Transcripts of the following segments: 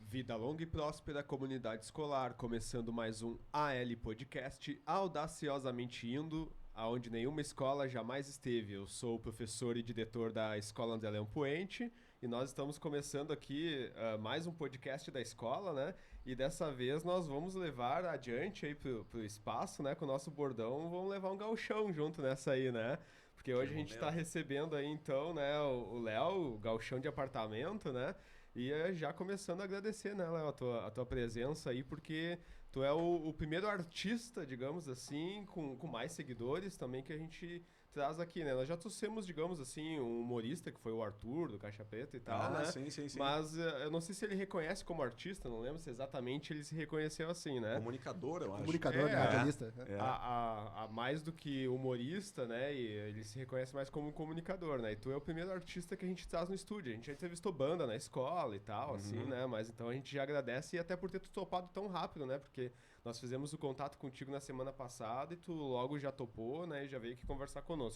Vida longa e próspera comunidade escolar, começando mais um AL Podcast, audaciosamente indo aonde nenhuma escola jamais esteve. Eu sou o professor e diretor da Escola André Leão Poente e nós estamos começando aqui mais um podcast da escola, né? E dessa vez nós vamos levar adiante aí pro espaço, né? Com o nosso bordão, vamos levar um gauchão junto nessa aí, né? Porque hoje a gente está recebendo aí então, né, o Léo, o gauchão de apartamento, né? E já começando a agradecer, né, Léo, a tua presença aí, porque tu é o primeiro artista, digamos assim, com mais seguidores também que a gente traz aqui, né? Nós já trouxemos, digamos assim, um humorista, que foi o Arthur, do Caixa Preta e tal, né? Sim. Mas eu não sei se ele reconhece como artista, não lembro se exatamente ele se reconheceu assim, né? Comunicador, eu acho. Comunicador, radialista. A mais do que humorista, né? E ele se reconhece mais como comunicador, né? E tu é o primeiro artista que a gente traz no estúdio. A gente já entrevistou banda na escola e tal, assim, né? Mas então a gente já agradece e até por ter tu topado tão rápido, né? Porque nós fizemos o contato contigo na semana passada e tu logo já topou, né? E já veio aqui conversar conosco.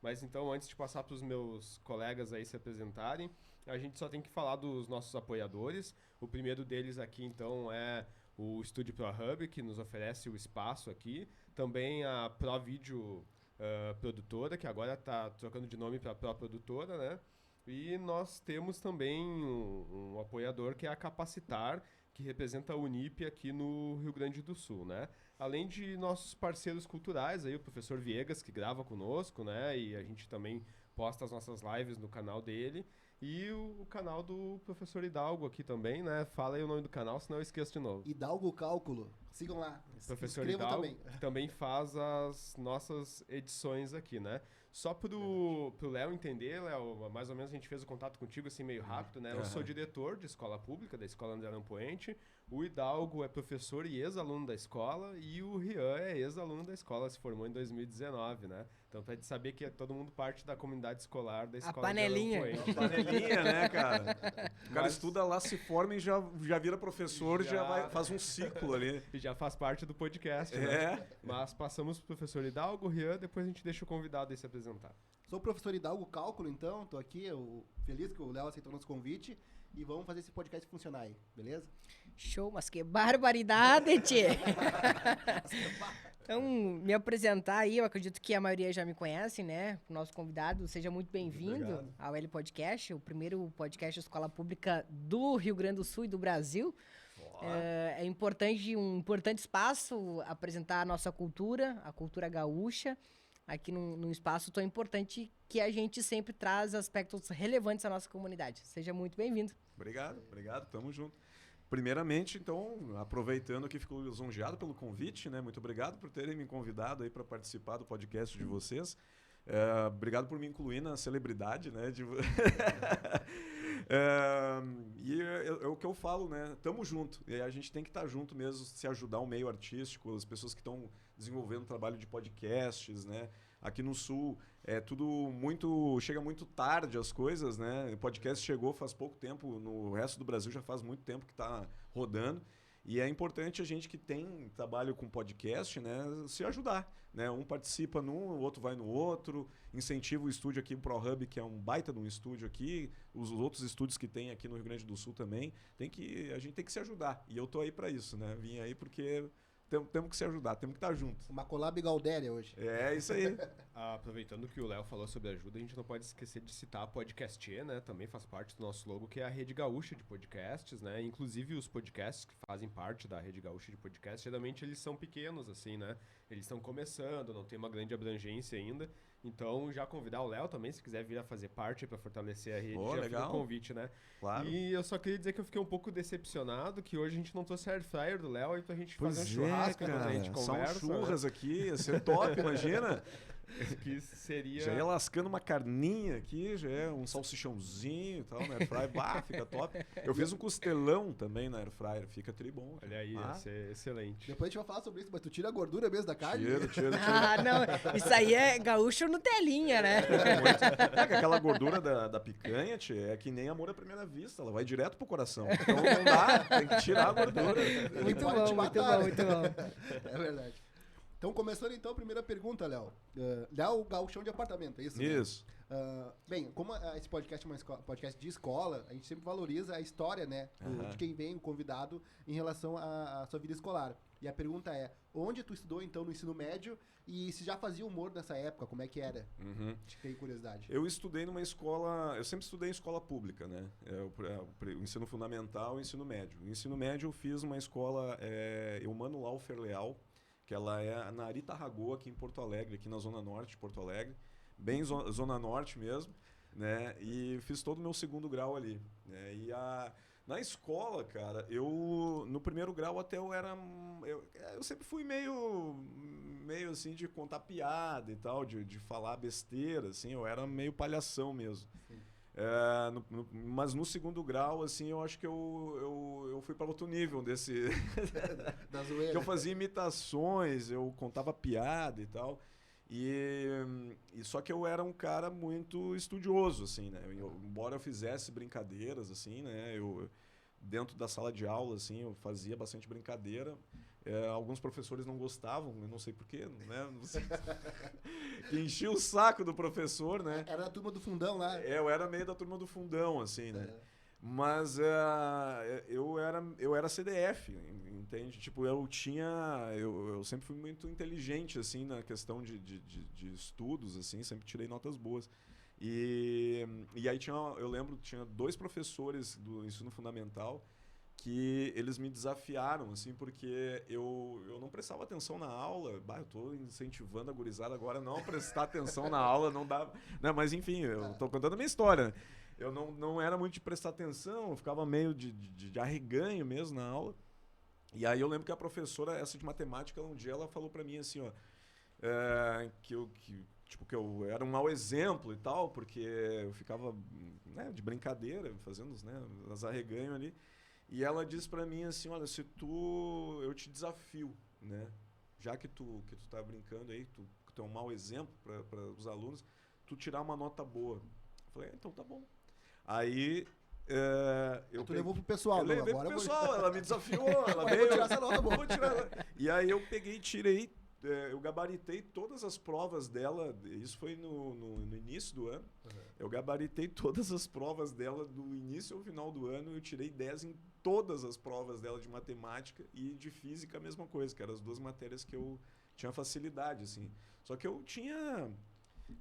Mas então, antes de passar para os meus colegas aí se apresentarem, a gente só tem que falar dos nossos apoiadores. O primeiro deles aqui, então, é o Estúdio ProHub, que nos oferece o espaço aqui. Também a ProVideo Produtora, que agora está trocando de nome para Pro Produtora, né? E nós temos também um apoiador que é a Capacitar, que representa a Unip aqui no Rio Grande do Sul, né? Além de nossos parceiros culturais, aí o professor Viegas, que grava conosco, né? E a gente também posta as nossas lives no canal dele. E o canal do professor Hidalgo aqui também, né? Fala aí o nome do canal, senão eu esqueço de novo. Hidalgo Cálculo. Sigam lá. Professor Hidalgo, que também faz as nossas edições aqui, né? Só pro Léo entender, Léo, mais ou menos a gente fez o contato contigo assim meio rápido, né? Eu sou diretor de escola pública, da Escola André Leão Poente. O Hidalgo é professor e ex-aluno da escola. E o Rian é ex-aluno da escola, se formou em 2019, né? Então, pra gente saber que todo mundo parte da comunidade escolar da Escola André Leão Poente. A panelinha, né, cara? O cara estuda lá, se forma e já vira professor, faz um ciclo ali. E já faz parte do podcast, né? Mas passamos pro professor Hidalgo, Rian, depois a gente deixa o convidado aí se apresentar. Sou o professor Hidalgo Cálculo, então, tô aqui, feliz que o Léo aceitou nosso convite e vamos fazer esse podcast funcionar aí, beleza? Show, mas que barbaridade, tchê! Então, me apresentar aí, eu acredito que a maioria já me conhece, né? O nosso convidado, seja muito bem-vindo ao L Podcast, o primeiro podcast de escola pública do Rio Grande do Sul e do Brasil. É importante, um importante espaço apresentar a nossa cultura, a cultura gaúcha, aqui num espaço tão importante que a gente sempre traz aspectos relevantes à nossa comunidade. Seja muito bem-vindo. Obrigado, tamo junto. Primeiramente, então, aproveitando que fico lisonjeado pelo convite, né? Muito obrigado por terem me convidado aí para participar do podcast de vocês. Obrigado por me incluir na celebridade, né? E é o que eu falo, né? Tamo junto. E a gente tem que estar junto mesmo, se ajudar o meio artístico, as pessoas que estão desenvolvendo trabalho de podcasts, né? Aqui no Sul é tudo muito... Chega muito tarde as coisas, né? O podcast chegou faz pouco tempo, no resto do Brasil já faz muito tempo que está rodando. E é importante a gente que tem trabalho com podcast, né, se ajudar, né? Um participa num, o outro vai no outro, incentiva o estúdio aqui, o ProHub, que é um baita de um estúdio aqui, os outros estúdios que tem aqui no Rio Grande do Sul também, a gente tem que se ajudar. E eu tô aí para isso, né? Vim aí porque temos que se ajudar, temos que estar junto. Uma collab Galdéria hoje. É isso aí. Aproveitando que o Léo falou sobre ajuda, a gente não pode esquecer de citar a Podcastie, né? Também faz parte do nosso logo, que é a Rede Gaúcha de Podcasts, né? Inclusive os podcasts que fazem parte da Rede Gaúcha de Podcasts, geralmente eles são pequenos, assim, né? Eles estão começando, não tem uma grande abrangência ainda. Então, já convidar o Léo também, se quiser vir a fazer parte para fortalecer a rede, já fica o convite, né? Claro. E eu só queria dizer que eu fiquei um pouco decepcionado que hoje a gente não trouxe a air fryer do Léo aí pra gente fazer um churrasco quando a gente conversa. São churras aqui, ia ser top, imagina. Que seria... Já ia lascando uma carninha aqui, já é um salsichãozinho e tal, na airfryer, fica top. Eu fiz um costelão também na airfryer, fica tribom. Olha aí, ia ser excelente. Depois a gente vai falar sobre isso, mas tu tira a gordura mesmo da carne? Tira. Ah, não, isso aí é gaúcho Nutelinha, né? Aquela gordura da picanha, tchê, é que nem amor à primeira vista, ela vai direto pro coração. Então não dá, tem que tirar a gordura. Muito bom. É verdade. Então, começando então a primeira pergunta, Léo. Léo, gauchão de apartamento, é isso? Isso. Bem, como esse podcast é um podcast de escola, a gente sempre valoriza a história, né, de quem vem, o convidado, em relação à sua vida escolar. E a pergunta é, onde tu estudou, então, no ensino médio, e se já fazia humor nessa época, como é que era? Tenho curiosidade. Eu estudei numa escola, eu sempre estudei em escola pública, né? O ensino fundamental e o ensino médio. No ensino médio eu fiz uma escola, Eumano Laufer Leal, que ela é na Ari Tarragó, aqui em Porto Alegre, aqui na Zona Norte de Porto Alegre, bem Zona Norte mesmo, né? E fiz todo o meu segundo grau ali, né? Na escola, cara, no primeiro grau até eu sempre fui meio assim de contar piada e tal, de falar besteira, assim, eu era meio palhação mesmo. Mas no segundo grau, assim, eu acho que eu fui para outro nível desse... Da zoeira. Que eu fazia imitações, eu contava piada e tal. E só que eu era um cara muito estudioso, assim, né? Embora eu fizesse brincadeiras, assim, né? Dentro da sala de aula, assim, eu fazia bastante brincadeira. Alguns professores não gostavam, eu não sei porquê, né? Que enchia o saco do professor, né? Era a turma do fundão lá. Eu era meio da turma do fundão, assim, né? Mas eu era CDF, entende? Tipo, eu sempre fui muito inteligente, assim, na questão de estudos, assim, sempre tirei notas boas. E aí eu lembro que tinha 2 professores do ensino fundamental que eles me desafiaram, assim, porque eu não prestava atenção na aula. Eu tô incentivando a gurizada agora a não prestar atenção na aula, não dá... Né? Mas, enfim, eu tô contando a minha história. Eu não era muito de prestar atenção, eu ficava meio de arreganho mesmo na aula. E aí eu lembro que a professora, essa de matemática, um dia ela falou pra mim assim, ó, que eu era um mau exemplo e tal, porque eu ficava, né, de brincadeira, fazendo, né, as arreganhos ali. E ela disse pra mim assim, olha, eu te desafio, né? Já que tu tá brincando aí, tu é um mau exemplo para os alunos, tu tirar uma nota boa. Eu falei, então tá bom. Aí tu levou pro pessoal, eu levei pro pessoal, ela me desafiou, ela veio. Vou tirar essa nota boa. E aí eu peguei e tirei, eu gabaritei todas as provas dela, isso foi no início do ano. Eu gabaritei todas as provas dela do início ao final do ano, eu tirei 10 em todas as provas dela de matemática e de física a mesma coisa, que eram as 2 matérias que eu tinha facilidade, assim. Só que eu tinha...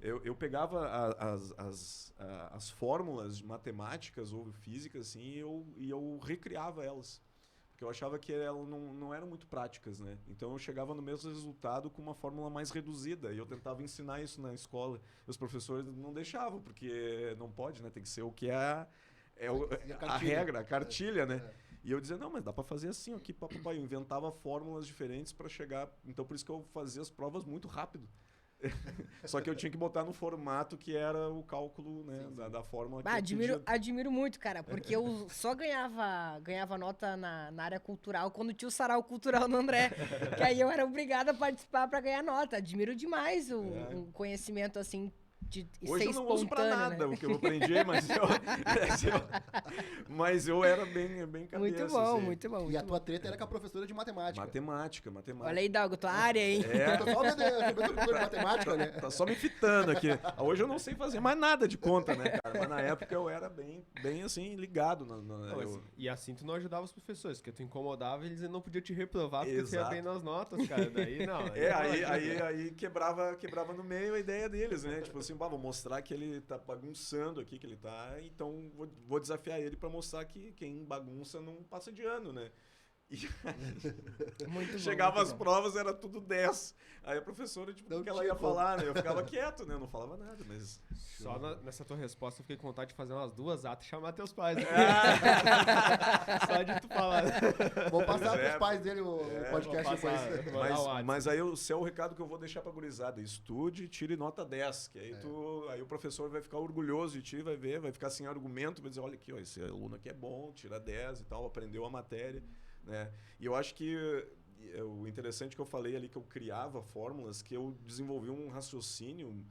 Eu pegava as fórmulas matemáticas ou físicas, assim, e eu recriava elas. Porque eu achava que elas não eram muito práticas, né? Então eu chegava no mesmo resultado com uma fórmula mais reduzida. E eu tentava ensinar isso na escola. E os professores não deixavam, porque não pode, né? Tem que ser o que a regra, a cartilha, né? E eu dizia, não, mas dá para fazer assim aqui, papai. Eu inventava fórmulas diferentes para chegar... Então por isso que eu fazia as provas muito rápido. Só que eu tinha que botar no formato que era o cálculo, né, da fórmula que admiro muito, cara, porque eu só ganhava nota na área cultural quando tinha o sarau cultural no André, que aí eu era obrigada a participar para ganhar nota. Admiro demais o conhecimento, assim, de hoje ser eu não uso pra nada, né? O que eu aprendi, mas eu era bem cabeça. Muito bom, assim. muito bom. E a tua treta era com a professora de matemática. Matemática. Olha aí, Dalgo, tua área, hein? Eu tô só de matemática, né? Tá só me fitando aqui. Hoje eu não sei fazer mais nada de conta, né, cara? Mas na época eu era bem assim, ligado. E assim tu não ajudava os professores, porque tu incomodava e eles não podiam te reprovar porque tu ia bem nas notas, cara. Daí não. Aí quebrava no meio a ideia deles, né? Tipo assim, vou mostrar que ele tá bagunçando aqui, que ele tá... Então vou desafiar ele pra mostrar que quem bagunça não passa de ano, né? E muito chegava bom, as provas, era tudo 10. Aí a professora, tipo, o que ela ia falar, né? Eu ficava quieto, né? Eu não falava nada, mas... Só nessa tua resposta eu fiquei com vontade de fazer umas 2 atas e chamar teus pais. Né? Só de tu falar. Vou passar pros pais dele o podcast depois. Mas aí esse é o recado que eu vou deixar pra gurizada. Estude e tire nota 10. Que aí o professor vai ficar orgulhoso de ti, vai ver, vai ficar sem argumento, vai dizer, olha aqui, ó, esse aluno aqui é bom, tira 10 e tal, aprendeu a matéria. Né? E eu acho que o interessante que eu falei ali, que eu criava fórmulas, que eu desenvolvi um raciocínio,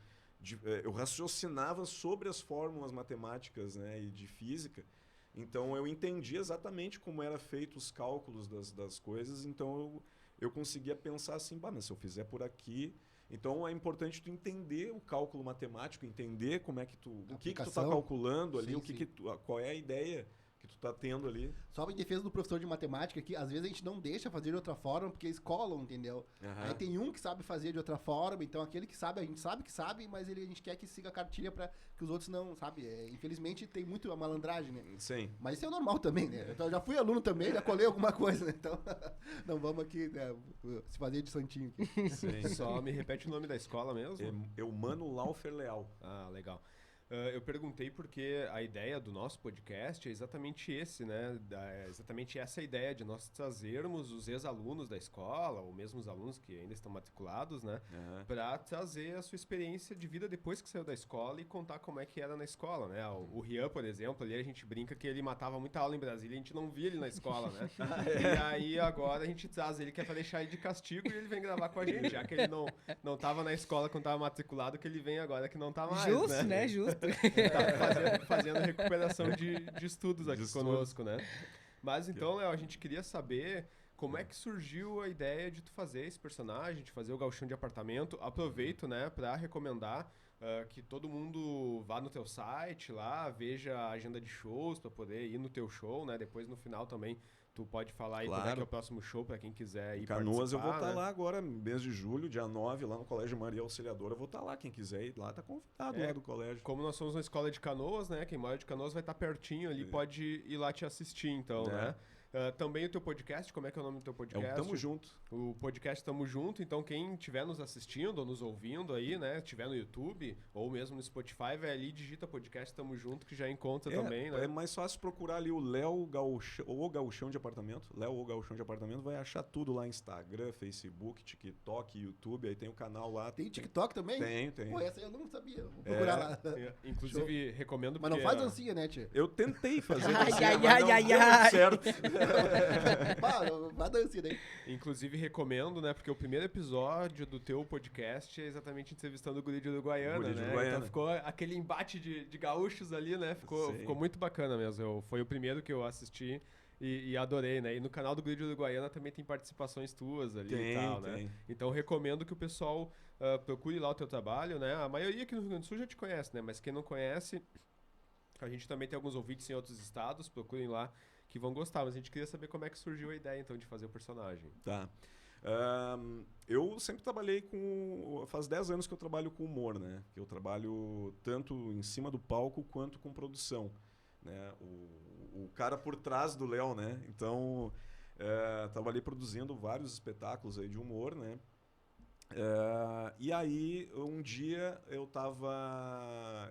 eu raciocinava sobre as fórmulas matemáticas, né, e de física, então eu entendi exatamente como era feito os cálculos das coisas, então eu conseguia pensar assim, mas se eu fizer por aqui, Então é importante tu entender o cálculo matemático, entender como é que o que tu tá Aplicação. calculando ali, Sim, qual é a ideia que tu tá tendo ali. Só em defesa do professor de matemática, que às vezes a gente não deixa fazer de outra forma, porque eles colam, entendeu? Aham. Aí tem um que sabe fazer de outra forma, então aquele que sabe, a gente sabe que sabe, mas a gente quer que siga a cartilha pra que os outros não, sabe? Infelizmente tem muito a malandragem, né? Sim. Mas isso é normal também, né? Então, eu já fui aluno também, já colei alguma coisa, né? Então, não vamos aqui se fazer de santinho. Aqui. Sim. Só me repete o nome da escola mesmo? Eumano Laufer Leal. Ah, legal. Eu perguntei porque a ideia do nosso podcast é exatamente esse, né? É exatamente essa ideia de nós trazermos os ex-alunos da escola, ou mesmo os alunos que ainda estão matriculados, né? Aham. Para trazer a sua experiência de vida depois que saiu da escola e contar como é que era na escola, né? O Rian, por exemplo, ali a gente brinca que ele matava muita aula em Brasília e a gente não via ele na escola, né? E aí agora a gente traz ele que é pra deixar ele de castigo e ele vem gravar com a gente, já que ele não tava na escola quando tava matriculado, que ele vem agora que não tá mais, Justo, né? Justo. Tá fazendo recuperação de estudos aqui De estudos. conosco, né? Mas então, Léo, a gente queria saber como é que surgiu a ideia de tu fazer esse personagem, de fazer o Gauchão de Apartamento. Aproveito, né, pra recomendar que todo mundo vá no teu site lá, veja a agenda de shows pra poder ir no teu show, né? Depois no final também tu pode falar aí quando é que é Claro. o próximo show pra quem quiser ir Em Canoas eu vou participar, estar né? lá agora, mês de julho, dia 9, lá no Colégio Maria Auxiliadora. Eu vou estar lá, quem quiser ir lá tá convidado É, lá do colégio. Como nós somos uma escola de Canoas, né? Quem mora de Canoas vai estar pertinho ali, pode ir lá te assistir, então, É. né? Também o teu podcast, como é que é o nome do teu É podcast? o Tamo Junto. O podcast Tamo Junto, então quem estiver nos assistindo ou nos ouvindo aí, né? Estiver no YouTube ou mesmo no Spotify, vai ali e digita podcast Tamo Junto, que já encontra também, né? É mais fácil procurar ali o Léo Gauchão, ou Gauchão de Apartamento. Léo ou Gauchão de Apartamento, vai achar tudo lá: Instagram, Facebook, TikTok, YouTube. Aí tem o canal lá. Tem TikTok também? Tem. Pô, essa aí eu não sabia. Vou procurar lá. Inclusive, recomendo Mas não porque faz dancinha, né, tia? Eu tentei fazer Ai, dancinha, ai, mas ai, não ai, deu ai. muito certo. Faz dancinha daí. Inclusive, recomendo, né? Porque o primeiro episódio do teu podcast é exatamente entrevistando o Guri de Uruguaiana, Guri de né? Uruguaiana. Então ficou aquele embate de gaúchos ali, né? Ficou Sim. muito bacana mesmo. Foi o primeiro que eu assisti e adorei, né? E no canal do Guri de Uruguaiana também tem participações tuas ali e tal, né? Tem. Então, recomendo que o pessoal procure lá o teu trabalho, né? A maioria aqui no Rio Grande do Sul já te conhece, né? Mas quem não conhece, a gente também tem alguns ouvintes em outros estados, procurem lá que vão gostar. Mas a gente queria saber como é que surgiu a ideia, então, de fazer o personagem. Tá. Eu sempre trabalhei com... Faz 10 anos que eu trabalho com humor, né? Que eu trabalho tanto em cima do palco quanto com produção, né? O cara por trás do Léo, né? Então, trabalhei produzindo vários espetáculos aí de humor, né? E aí, um dia, eu tava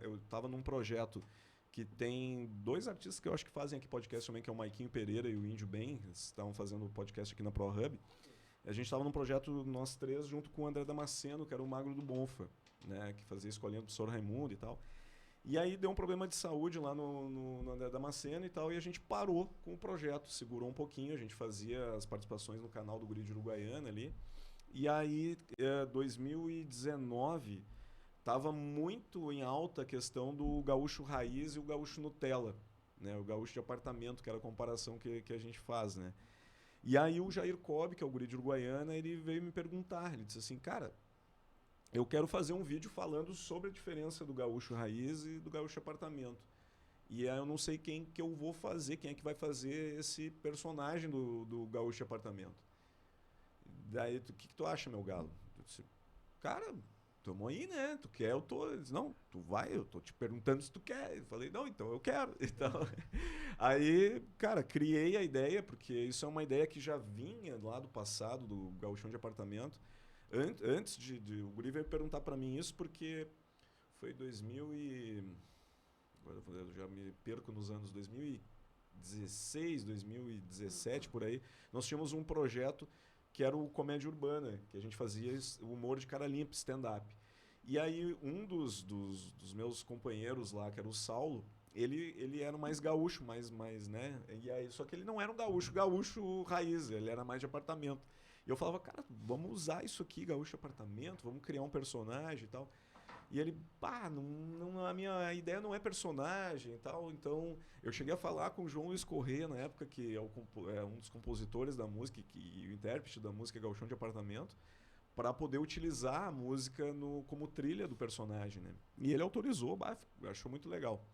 num projeto que tem 2 artistas que eu acho que fazem aqui podcast também, que é o Maiquinho Pereira e o Índio Bem. Eles estavam fazendo podcast aqui na ProHub. A gente estava num projeto, nós 3, junto com o André Damasceno, que era o Magro do Bonfa, né? Que fazia escolinha do professor Raimundo e tal. E aí deu um problema de saúde lá no André Damasceno e tal, e a gente parou com o projeto, segurou um pouquinho, a gente fazia as participações no canal do Guri de Uruguaiana ali. E aí, 2019, estava muito em alta a questão do gaúcho raiz e o gaúcho Nutella, né? O gaúcho de apartamento, que era a comparação que a gente faz, né? E aí o Jair Cobb, que é o Guri de Uruguaiana, ele veio me perguntar, ele disse assim, cara, eu quero fazer um vídeo falando sobre a diferença do gaúcho raiz e do gaúcho apartamento. E aí eu não sei quem que eu vou fazer, quem é que vai fazer esse personagem do gaúcho apartamento. Daí, o que tu acha, meu galo? Eu disse, cara, tamo aí, né? Tu quer, eu tô. Ele disse, não, tu vai, eu tô te perguntando se tu quer. Eu falei, não, então eu quero. Então, aí, cara, criei a ideia, porque isso é uma ideia que já vinha lá do passado, do gauchão de apartamento. Antes o Guri veio perguntar pra mim isso, porque foi 2000 e... Agora eu já me perco nos anos 2016, 2017, por aí. Nós tínhamos um projeto que era o Comédia Urbana, que a gente fazia o humor de cara limpa, stand-up. E aí um dos meus companheiros lá, que era o Saulo, ele era mais gaúcho, mais né? E aí, só que ele não era um gaúcho raiz, ele era mais de apartamento. E eu falava, cara, vamos usar isso aqui, gaúcho apartamento, vamos criar um personagem e tal. E ele, a minha ideia não é personagem e tal. Então, eu cheguei a falar com o João Luiz Corrêa, na época, que é um dos compositores da música e o intérprete da música Gauchão de Apartamento, para poder utilizar a música como trilha do personagem, né? E ele autorizou, achou muito legal.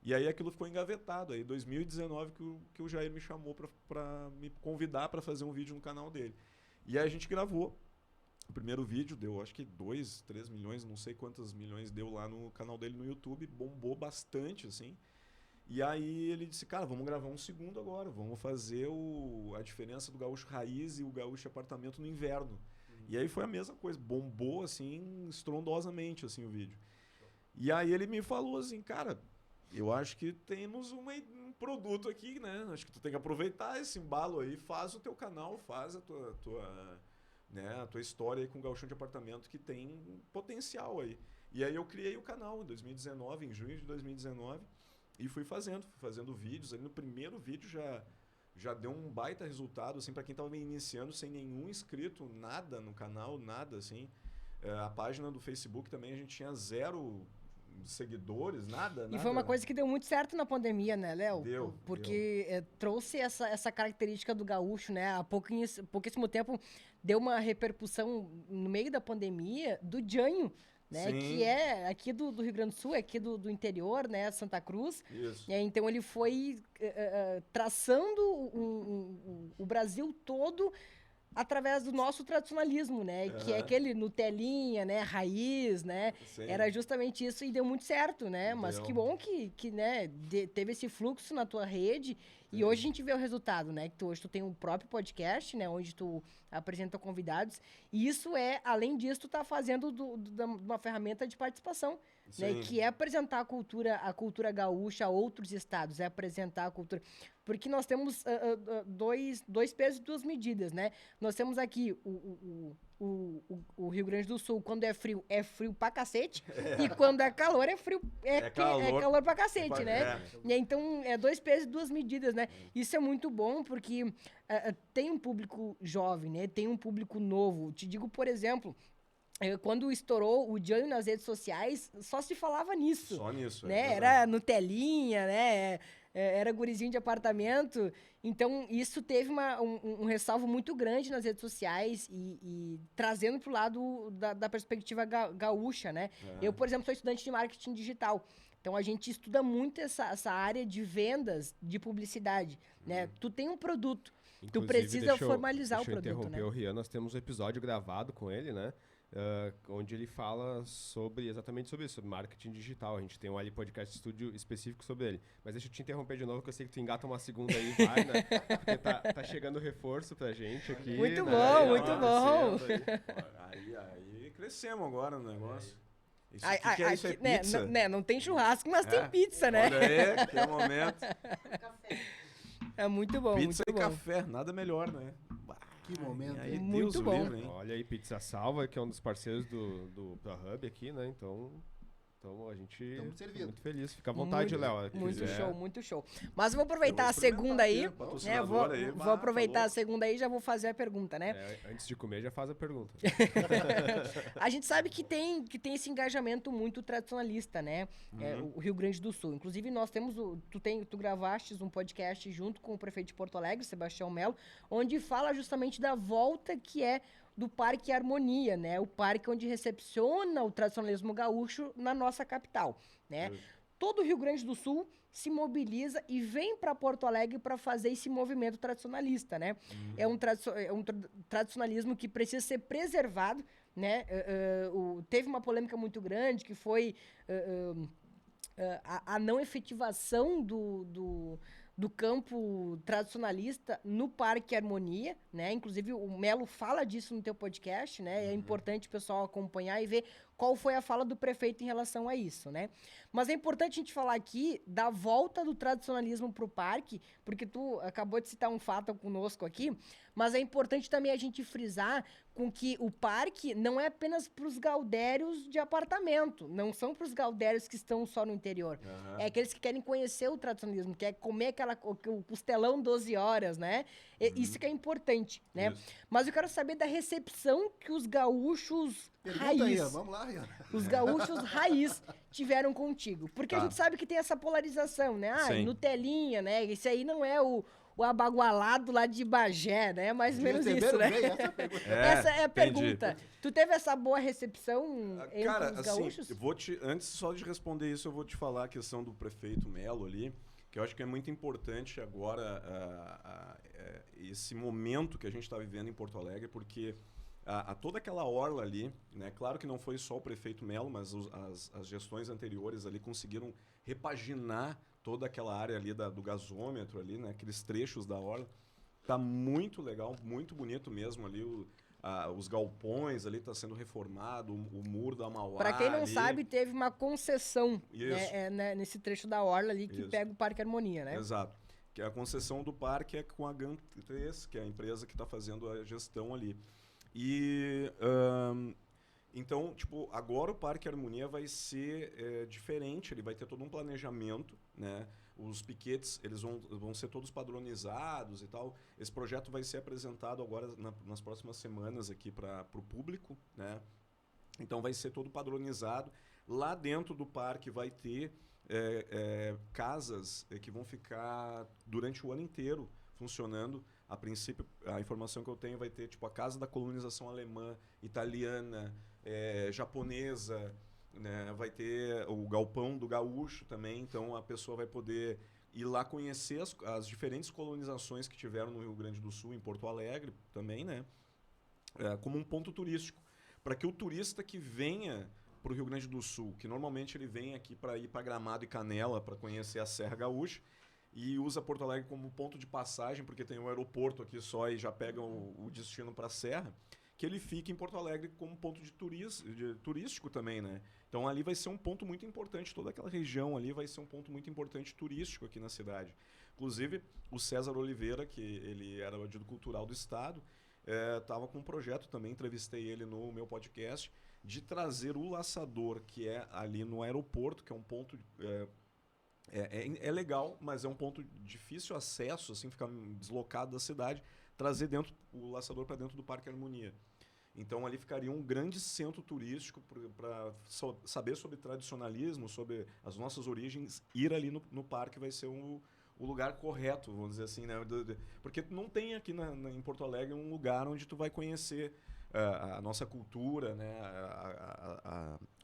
E aí aquilo ficou engavetado. Aí, em 2019, que o Jair me chamou para me convidar para fazer um vídeo no canal dele. E aí a gente gravou. O primeiro vídeo deu, acho que 2, 3 milhões, não sei quantos milhões deu lá no canal dele no YouTube. Bombou bastante, assim. E aí ele disse, cara, vamos gravar um segundo agora. Vamos fazer a diferença do gaúcho raiz e o gaúcho apartamento no inverno. E aí foi a mesma coisa. Bombou, assim, estrondosamente, assim, o vídeo. E aí ele me falou assim, cara... Eu acho que temos um produto aqui, né? Acho que tu tem que aproveitar esse embalo aí, faz o teu canal, faz a tua história aí com o gauchão de apartamento que tem potencial aí. E aí eu criei o canal em 2019, em junho de 2019, e fui fazendo vídeos. Ali no primeiro vídeo já deu um baita resultado, assim, para quem estava iniciando sem nenhum inscrito, nada no canal, nada, assim. A página do Facebook também a gente tinha 0 seguidores, nada. E foi uma coisa que deu muito certo na pandemia, né, Léo? Porque trouxe essa característica do gaúcho, né? Há pouquíssimo tempo deu uma repercussão no meio da pandemia do Janho, né? Sim. Que é aqui do Rio Grande do Sul, aqui do interior, né? Santa Cruz. Isso. Então ele foi traçando o Brasil todo através do nosso tradicionalismo, né? Que é aquele Nutelinha, né? Raiz, né? Sim. Era justamente isso e deu muito certo, né? Mas que bom que né? Teve esse fluxo na tua rede. E hoje a gente vê o resultado, né? Que hoje tu tem o próprio podcast, né? Onde tu apresenta convidados. E isso além disso, tu tá fazendo de uma ferramenta de participação, né? Que é apresentar a cultura gaúcha a outros estados, é apresentar a cultura. Porque nós temos dois pesos e 2 medidas, né? Nós temos aqui o Rio Grande do Sul, quando é frio pra cacete. E quando é calor, é frio. É calor pra cacete, né? Então, 2 pesos e 2 medidas, né? Isso é muito bom, porque tem um público jovem, né? Tem um público novo. Te digo, por exemplo... Quando estourou o Janho nas redes sociais, só se falava nisso. Só nisso, né? Era Nutelinha, né? Era gurizinho de apartamento. Então, isso teve um ressalvo muito grande nas redes sociais e trazendo para o lado da perspectiva gaúcha, né? Eu, por exemplo, sou estudante de marketing digital. Então, a gente estuda muito essa área de vendas, de publicidade, né? Tu tem um produto, inclusive, tu precisa formalizar o produto, né? Deixa eu interromper o Rian, nós temos um episódio gravado com ele, né? Onde ele fala exatamente sobre isso, sobre marketing digital. A gente tem um ali podcast estúdio específico sobre ele. Mas deixa eu te interromper de novo, que eu sei que tu engata uma segunda aí, vai, né? Porque tá chegando reforço pra gente aqui. Muito né? bom, muito bom. Aí crescemos agora no negócio. Isso, que é isso? É pizza? Não tem churrasco, mas tem pizza, né? Olha aí, que é o momento. É muito bom, pizza muito e bom. café, nada melhor, né? Que momento. Aí, muito bom. Livre, olha aí, Pizza Salva, que é um dos parceiros do ProHub aqui, né? Então a gente tá muito feliz. Fica à vontade, Léo. Muito show, muito show. Mas eu vou aproveitar a segunda aí. Né? Vou aproveitar a segunda aí e já vou fazer a pergunta, né? Antes de comer, já faz a pergunta. A gente sabe que tem esse engajamento muito tradicionalista, né? O Rio Grande do Sul. Inclusive, nós temos tu gravaste um podcast junto com o prefeito de Porto Alegre, Sebastião Melo, onde fala justamente da volta que é do Parque Harmonia, né? O parque onde recepciona o tradicionalismo gaúcho na nossa capital, né? Todo o Rio Grande do Sul se mobiliza e vem para Porto Alegre para fazer esse movimento tradicionalista, né? É um tradicionalismo que precisa ser preservado, né? Teve uma polêmica muito grande que foi a não efetivação do campo tradicionalista no Parque Harmonia, né? Inclusive, o Melo fala disso no teu podcast, né? É importante o pessoal acompanhar e ver qual foi a fala do prefeito em relação a isso, né? Mas é importante a gente falar aqui da volta do tradicionalismo para o parque, porque tu acabou de citar um fato conosco aqui, mas é importante também a gente frisar com que o parque não é apenas para os gaudérios de apartamento, não são para os gaudérios que estão só no interior. É aqueles que querem conhecer o tradicionalismo, quer comer o costelão 12 horas, né? Isso que é importante, né? Isso. Mas eu quero saber da recepção que os gaúchos raiz, aí, vamos lá, Rian. Os gaúchos raiz tiveram contigo. Porque a gente sabe que tem essa polarização, né? Sim. Nutelinha, né? Esse aí não é o o abagualado lá de Bagé, né? Mais ou menos isso, né? Bem, essa pergunta. Essa é a entendi. pergunta. Tu teve essa boa recepção entre Cara, os assim, gaúchos? antes só de responder isso, eu vou te falar a questão do prefeito Melo ali, que eu acho que é muito importante agora esse momento que a gente está vivendo em Porto Alegre, porque toda aquela orla ali, né, claro que não foi só o prefeito Melo, mas as gestões anteriores ali conseguiram repaginar toda aquela área ali do gasômetro ali, né, aqueles trechos da orla. Tá muito legal, muito bonito mesmo ali, os galpões ali tá sendo reformado, o muro da Mauá. Para quem não ali. sabe, teve uma concessão Isso. né, nesse trecho da orla ali que Isso. pega o Parque Harmonia, né? Exato. Que a concessão do parque é com a GAN3, que é a empresa que está fazendo a gestão ali. E então, tipo, agora o Parque Harmonia vai ser diferente, ele vai ter todo um planejamento, né? Os piquetes, eles vão ser todos padronizados e tal. Esse projeto vai ser apresentado agora nas próximas semanas aqui para o público, né? Então vai ser todo padronizado. Lá dentro do parque vai ter casas que vão ficar durante o ano inteiro funcionando. A princípio, a informação que eu tenho vai ter tipo a casa da colonização alemã, italiana, japonesa, né? Vai ter o galpão do gaúcho também, então a pessoa vai poder ir lá conhecer as diferentes colonizações que tiveram no Rio Grande do Sul, em Porto Alegre também, né? Como um ponto turístico, para que o turista que venha para o Rio Grande do Sul, que normalmente ele vem aqui para ir para Gramado e Canela para conhecer a Serra Gaúcha, e usa Porto Alegre como ponto de passagem, porque tem um aeroporto aqui só e já pega o destino para a Serra, que ele fique em Porto Alegre como ponto de turístico também, né? Então ali vai ser um ponto muito importante, toda aquela região ali vai ser um ponto muito importante turístico aqui na cidade. Inclusive, o César Oliveira, que ele era o adido cultural do Estado, estava com um projeto também, entrevistei ele no meu podcast, de trazer o laçador, que é ali no aeroporto, que é um ponto... É legal, mas é um ponto de difícil acesso, assim, ficar deslocado da cidade, trazer o laçador para dentro do Parque Harmonia. Então ali ficaria um grande centro turístico para saber sobre tradicionalismo, sobre as nossas origens. Ir ali no parque vai ser o lugar correto, vamos dizer assim, né? Porque não tem aqui em Porto Alegre um lugar onde tu vai conhecer a nossa cultura, né?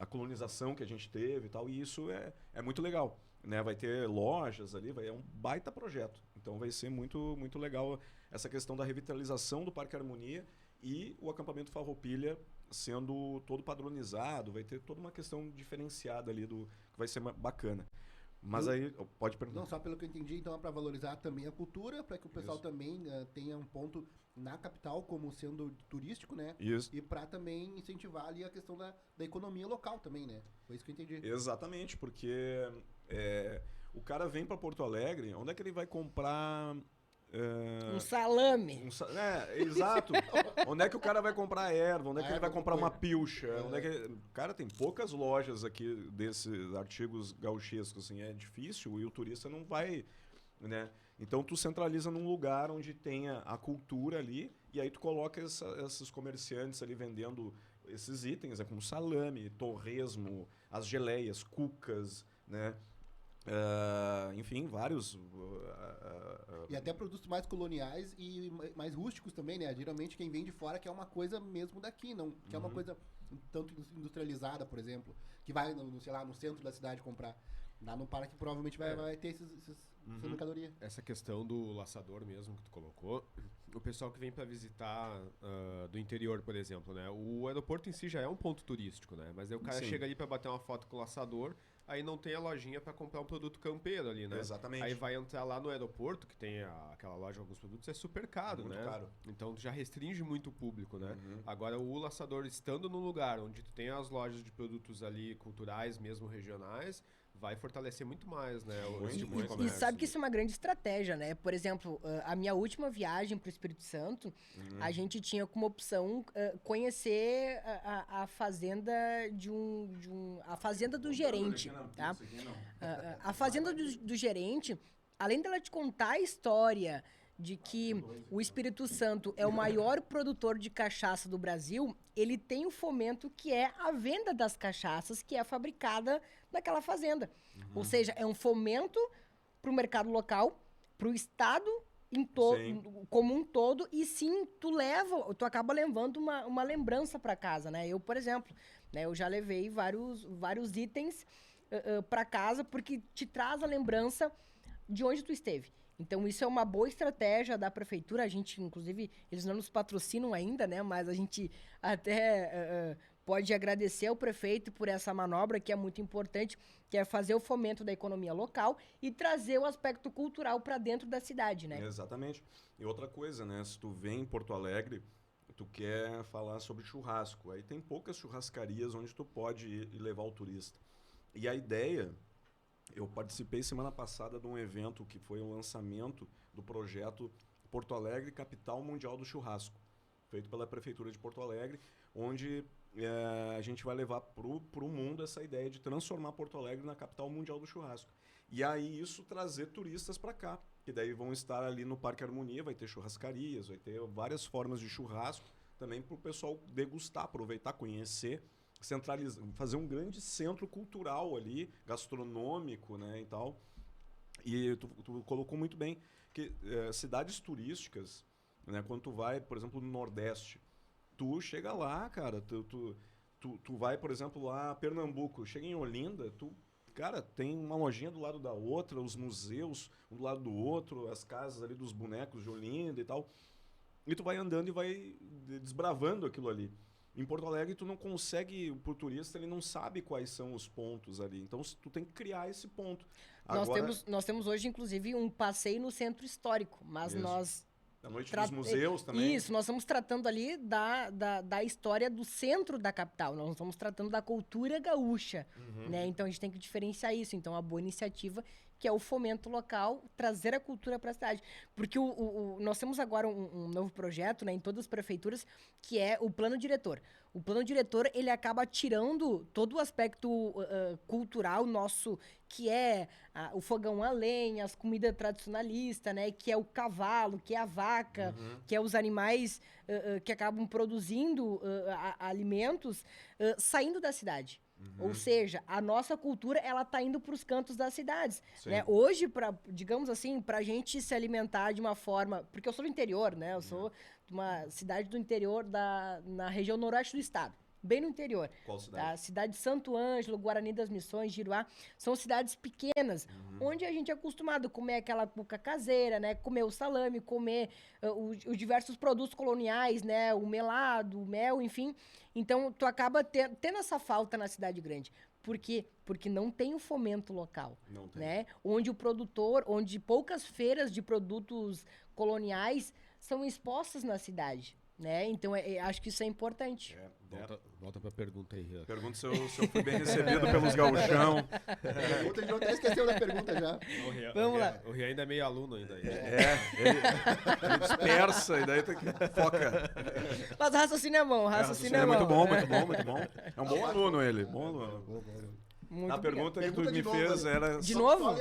A colonização que a gente teve e tal, e isso é muito legal. Né, vai ter lojas ali, é um baita projeto. Então vai ser muito, muito legal essa questão da revitalização do Parque Harmonia e o acampamento Farroupilha sendo todo padronizado, vai ter toda uma questão diferenciada ali que vai ser bacana. Mas aí, pode perguntar. Não, só pelo que eu entendi, então é para valorizar também a cultura, para que o pessoal também tenha um ponto na capital como sendo turístico, né? Isso. E para também incentivar ali a questão da economia local também, né? Foi isso que eu entendi. Exatamente, porque o cara vem para Porto Alegre, onde é que ele vai comprar... um salame. Exato. Onde é que o cara vai comprar erva? Onde é que ele vai comprar uma pilcha? Cara, tem poucas lojas aqui desses artigos gauchescos, assim, é difícil e o turista não vai, né? Então tu centraliza num lugar onde tenha a cultura ali e aí tu coloca esses comerciantes ali vendendo esses itens, como salame, torresmo, as geleias, cucas, né? Enfim, vários. E até produtos mais coloniais e mais rústicos também, né? Geralmente quem vem de fora quer uma coisa mesmo daqui, não quer uma coisa tanto industrializada, por exemplo, que vai, sei lá, no centro da cidade comprar. Lá no parque provavelmente vai ter essa mercadoria. Essa questão do laçador mesmo que tu colocou, o pessoal que vem para visitar do interior, por exemplo, né? O aeroporto em si já é um ponto turístico, né? Mas aí o cara chega ali para bater uma foto com o laçador, aí não tem a lojinha para comprar um produto campeiro ali, né? Exatamente. Aí vai entrar lá no aeroporto, que tem aquela loja de alguns produtos, é super caro, muito né? Caro. Então já restringe muito o público, né? Agora o laçador estando num lugar onde tu tem as lojas de produtos ali culturais, mesmo regionais, vai fortalecer muito mais, né? E sabe que isso é uma grande estratégia, né? Por exemplo, a minha última viagem para o Espírito Santo, a gente tinha como opção conhecer a fazenda a fazenda do gerente, tá? A fazenda do gerente, além dela te contar a história de que o Espírito Santo é o maior produtor de cachaça do Brasil, ele tem o fomento que é a venda das cachaças que é fabricada naquela fazenda. Ou seja, é um fomento para o mercado local, para o Estado como um todo, e sim, tu acaba levando uma lembrança para casa, né? Eu, por exemplo, né, eu já levei vários itens para casa, porque te traz a lembrança de onde tu esteve. Então, isso é uma boa estratégia da prefeitura. A gente, inclusive, eles não nos patrocinam ainda, né? Mas a gente até pode agradecer ao prefeito por essa manobra, que é muito importante, que é fazer o fomento da economia local e trazer o aspecto cultural para dentro da cidade, né? Exatamente. E outra coisa, né? Se tu vem em Porto Alegre, tu quer falar sobre churrasco. Aí tem poucas churrascarias onde tu pode ir e levar o turista. E a ideia... Eu participei semana passada de um evento que foi o lançamento do projeto Porto Alegre, Capital Mundial do Churrasco, feito pela Prefeitura de Porto Alegre, onde a gente vai levar para o mundo essa ideia de transformar Porto Alegre na Capital Mundial do Churrasco. E aí isso trazer turistas para cá, que daí vão estar ali no Parque Harmonia, vai ter churrascarias, vai ter várias formas de churrasco, também para o pessoal degustar, aproveitar, conhecer, centralizar, fazer um grande centro cultural ali, gastronômico, né, e tal. E tu colocou muito bem que cidades turísticas, né, quando tu vai, por exemplo, no Nordeste, tu chega lá, cara, tu vai, por exemplo, lá Pernambuco, chega em Olinda, cara, tem uma lojinha do lado da outra, os museus um do lado do outro, as casas ali dos bonecos de Olinda e tal. E tu vai andando e vai desbravando aquilo ali. Em Porto Alegre, tu não consegue, pro turista, ele não sabe quais são os pontos ali. Então, tu tem que criar esse ponto. Nós temos hoje, inclusive, um passeio no centro histórico, mas Isso. nós... A noite dos museus também. Isso, nós estamos tratando ali da história do centro da capital. Nós estamos tratando da cultura gaúcha, né? Então, a gente tem que diferenciar isso. Então, a boa iniciativa, que é o fomento local, trazer a cultura para a cidade. Porque nós temos agora um novo projeto, né, em todas as prefeituras, que é o plano diretor. O plano diretor, ele acaba tirando todo o aspecto cultural nosso, que é o fogão a lenha, as comidas tradicionalistas, né, que é o cavalo, que é a vaca, que é os animais que acabam produzindo alimentos, saindo da cidade. Ou seja, a nossa cultura, ela tá indo para os cantos das cidades, né? Hoje, digamos assim, pra gente se alimentar de uma forma... Porque eu sou do interior, né? Eu sou de uma cidade do interior na região noroeste do estado. Bem no interior. Qual cidade? A cidade de Santo Ângelo, Guarani das Missões, Giruá. São cidades pequenas, onde a gente é acostumado a comer aquela cuca caseira, né? Comer o salame, comer os diversos produtos coloniais, né? O melado, o mel, enfim. Então, tu acaba tendo essa falta na cidade grande. Por quê? Porque não tem o fomento local. Não tem. Né? Onde poucas feiras de produtos coloniais são expostas na cidade. Né? Então, acho que isso é importante. Volta pra pergunta aí, Rian. Pergunta se eu fui bem recebido pelos gauchão. A gente até esqueceu da pergunta já. Vamos lá. O Rian ainda é meio aluno ainda. Ele dispersa e daí tem que foca. Mas raciocínio é bom, raciocínio é bom. Muito bom, muito bom, muito bom. É um bom aluno ele, bom aluno. Muito a pergunta que tu me novo, fez era... De novo?